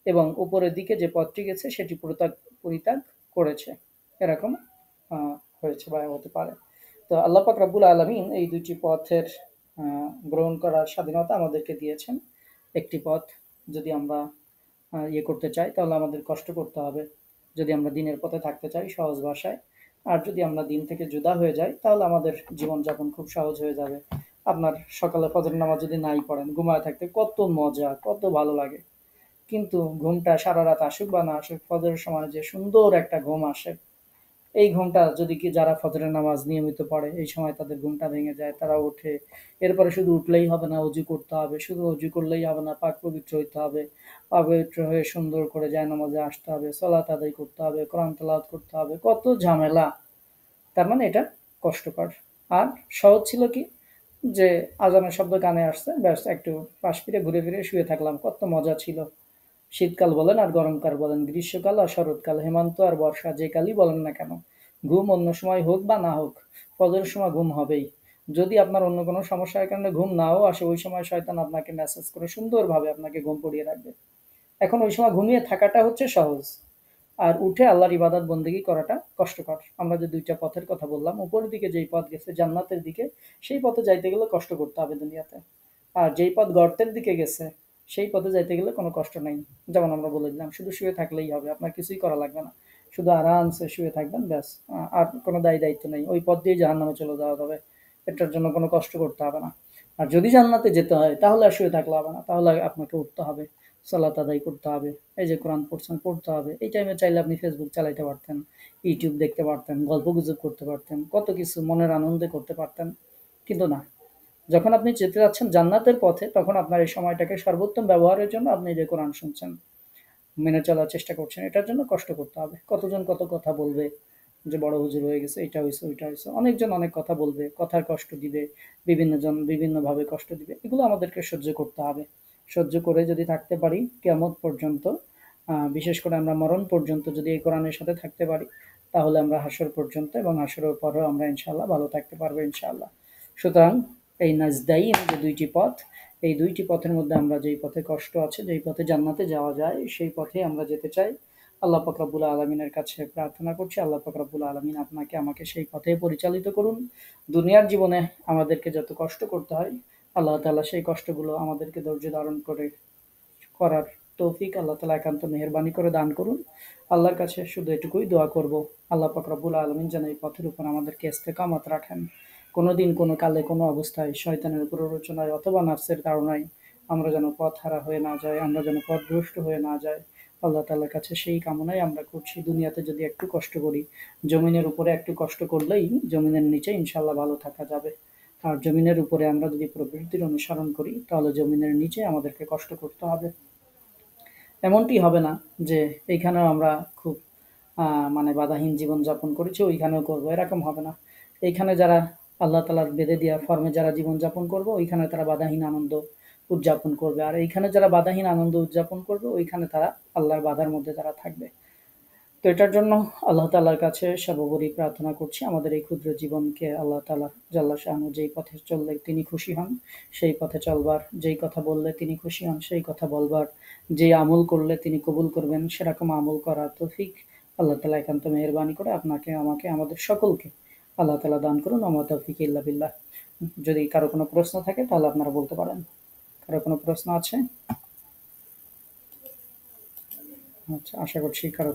এবং উপরের দিকে যে পথটি গেছে সেটি পরিত্যাগ করেছে। এরকম হয়েছে বা হতে পারে। তো আল্লাহ পাক রব্বুল আলামিন এই দুইটি পথের গ্রহণ করার স্বাধীনতা আমাদেরকে দিয়েছেন। একটি পথ যদি আমরা ইয়ে করতে চাই তাহলে আমাদের কষ্ট করতে হবে, যদি আমরা দিনের পথে থাকতে চাই সহজ ভাষায়। আর যদি আমরা দিন থেকে জুদা হয়ে যাই তাহলে আমাদের জীবনযাপন খুব সহজ হয়ে যাবে। আপনার সকালে ফজর নামাজ যদি নাই পড়েন, ঘুমায় থাকতে কত মজা, কত ভালো লাগে। কিন্তু ঘুমটা সারা রাত আসুক বা না আসুক, ফজরের সময় যে সুন্দর একটা ঘুম আসে, এই ঘুমটা যদি কি যারা ফজরের নামাজ নিয়মিত পড়ে, এই সময় তাদের ঘুমটা ভেঙে যায়, তারা ওঠে। এরপরে শুধু উঠলেই হবে না, অজু করতে হবে। শুধু অজু করলেই হবে না, পাক পবিত্র হইতে হবে। পাক পবিত্র হয়ে সুন্দর করে জায়নামাজে আসতে হবে, সালাত আদায় করতে হবে, কোরআন তেলাওয়াত করতে হবে, কত ঝামেলা। তার মানে এটা কষ্টকর। আর সহজ ছিল কি, যে আজানের শব্দ কানে আসছে, ব্যাস একটু পাশ ফিরে ঘুরে ফিরে শুয়ে থাকলাম, কত মজা ছিল। শীতকাল বলেন আর গরমকাল বলেন, গ্রীষ্মকাল আর শরৎকাল, হেমন্ত আর বর্ষা, যে কালই বলেন না কেন, ঘুম অন্য সময় হোক বা না হোক, ফজরের সময় ঘুম হবেই। যদি আপনার অন্য কোনো সমস্যার কারণে ঘুম নাও আসে, ওই সময় শয়তান আপনাকে মেসেজ করে সুন্দরভাবে আপনাকে ঘুম পড়িয়ে রাখবে। এখন ওই সময় ঘুমিয়ে থাকাটা হচ্ছে সহজ, আর উঠে আল্লাহর ইবাদত বন্দেগী করাটা কষ্টকর। আমরা যে দুইটা পথের কথা বললাম, উপরের দিকে যেই পথ গেছে জান্নাতের দিকে, সেই পথে যাইতে গেলে কষ্ট করতে হবে দুনিয়াতে। আর যেই পথ গর্তের দিকে গেছে, সেই পথে যাইতে গেলে কোনো কষ্ট নাই। যেমন আমরা বলে দিলাম, শুধু শুয়ে থাকলেই হবে, আপনার কিছুই করা লাগবে না। শুধু আরামসে শুয়ে থাকবেন, ব্যাস। আর কোনো দায়িত্ব নেই, ওই পথ দিয়ে জাহান্নামে চলে যাওয়া যাবে। এটার জন্য কোনো কষ্ট করতে হবে না। আর যদি জান্নাতে যেতে হয়, তাহলে আর শুয়ে থাকলে হবে না, তাহলে আপনাকে উঠতে হবে, সালাত আদায় করতে হবে। এই যে কোরআন পড়ছেন, পড়তে হবে। এই টাইমে চাইলে আপনি ফেসবুক চালাইতে পারতেন, ইউটিউব দেখতে পারতেন, গল্প গুজব করতে পারতেন, কত কিছু মনের আনন্দে করতে পারতেন। কিন্তু না, যখন আপনি যেতে যাচ্ছেন জান্নাতের পথে, তখন আপনার এই সময়টাকে সর্বোত্তম ব্যবহারের জন্য আপনি যে কোরআন শুনছেন, মেনে চলার চেষ্টা করছেন, এটার জন্য কষ্ট করতে হবে। কতজন কত কথা বলবে, যে বড় হুজুর হয়ে গেছে, এটা হয়েছে ওইটা হয়েছে, অনেকজন অনেক কথা বলবে, কথার কষ্ট দিবে, বিভিন্ন জন বিভিন্নভাবে কষ্ট দিবে, এগুলো আমাদেরকে সহ্য করতে হবে। সহ্য করে যদি থাকতে পারি কিয়ামত পর্যন্ত, বিশেষ করে আমরা মরণ পর্যন্ত যদি এই কোরআনের সাথে থাকতে পারি, তাহলে আমরা হাসর পর্যন্ত এবং হাসরের পরেও আমরা ইনশাআল্লাহ ভালো থাকতে পারবো ইনশাআল্লাহ। সুতরাং এই নাজদাইন যে দুইটি পথ, এই দুইটি পথের মধ্যে আমরা যেই পথে কষ্ট আছে, যেই পথে জান্নাতে যাওয়া যায়, সেই পথে আমরা যেতে চাই। আল্লাহ পাক রব্বুল আলমিনের কাছে প্রার্থনা করছি, আল্লাহ পাক রব্বুল আলমিন আপনাকে আমাকে সেই পথে পরিচালিত করুন। দুনিয়ার জীবনে আমাদেরকে যত কষ্ট করতে হয়, আল্লাহ তাআলা সেই কষ্টগুলো আমাদেরকে ধৈর্য ধারণ করে করার তৌফিক আল্লাহ তাআলা একান্ত মেহেরবানি করে দান করুন। আল্লাহর কাছে শুধু এটুকুই দোয়া করব, আল্লাহ পাক রব্বুল আলামিন যেন এই পথের উপর আমাদেরকে ইস্তেকামত রাখেন। কোনোদিন কোনো কালে কোনো অবস্থায় শয়তানের প্ররোচনায় অথবা নাফসের তাড়নায় আমরা যেন পথ হারা হয়ে না যাই, আমরা যেন পথভ্রষ্ট হয়ে না যাই। আল্লাহ তাআলার কাছে সেই কামনাই আমরা করছি। দুনিয়াতে যদি একটু কষ্ট করি, জমিনের উপরে একটু কষ্ট করলেই জমিনের নিচে ইনশাআল্লাহ ভালো থাকা যাবে। আর জমিনের উপরে আমরা যদি প্রবৃত্তির অনুসরণ করি, তাহলে জমিনের নিচে আমাদেরকে কষ্ট করতে হবে। এমনটি হবে না যে এইখানেও আমরা খুব মানে বাধাহীন জীবন যাপন করেছি, ওইখানেও করবো, এরকম হবে না। এইখানে যারা আল্লাহ তালার বেঁধে দেওয়া ফর্মে যারা জীবন যাপন করবে, ওইখানে তারা বাধাহীন আনন্দ উদযাপন করবে। আর এইখানে যারা বাধাহীন আনন্দ উদযাপন করবে, ওইখানে তারা আল্লাহর বাধার মধ্যে তারা থাকবে। তো এটার জন্য আল্লাহ তাআলার কাছে সর্বোপরি প্রার্থনা করছি, আমাদের এই ক্ষুদ্র জীবনকে আল্লাহ তাআলা জাল্লা শাআনু যেই পথে চললে তিনি খুশি হন, সেই পথে চলবার, যেই কথা বললে তিনি খুশি হন, সেই কথা বলবার, যে আমল করলে তিনি কবুল করবেন, সেরকম আমল করার তৌফিক আল্লাহ তাআলা একান্ত মেহেরবানি করে আপনাকে, আমাকে, আমাদের সকলকে আল্লাহ তাআলা দান করুন। আমা তৌফিক ইল্লা বিল্লাহ। যদি কারো কোনো প্রশ্ন থাকে তাহলে আপনারা বলতে পারেন। কারো কোনো প্রশ্ন আছে? আচ্ছা, আশা করছি কারো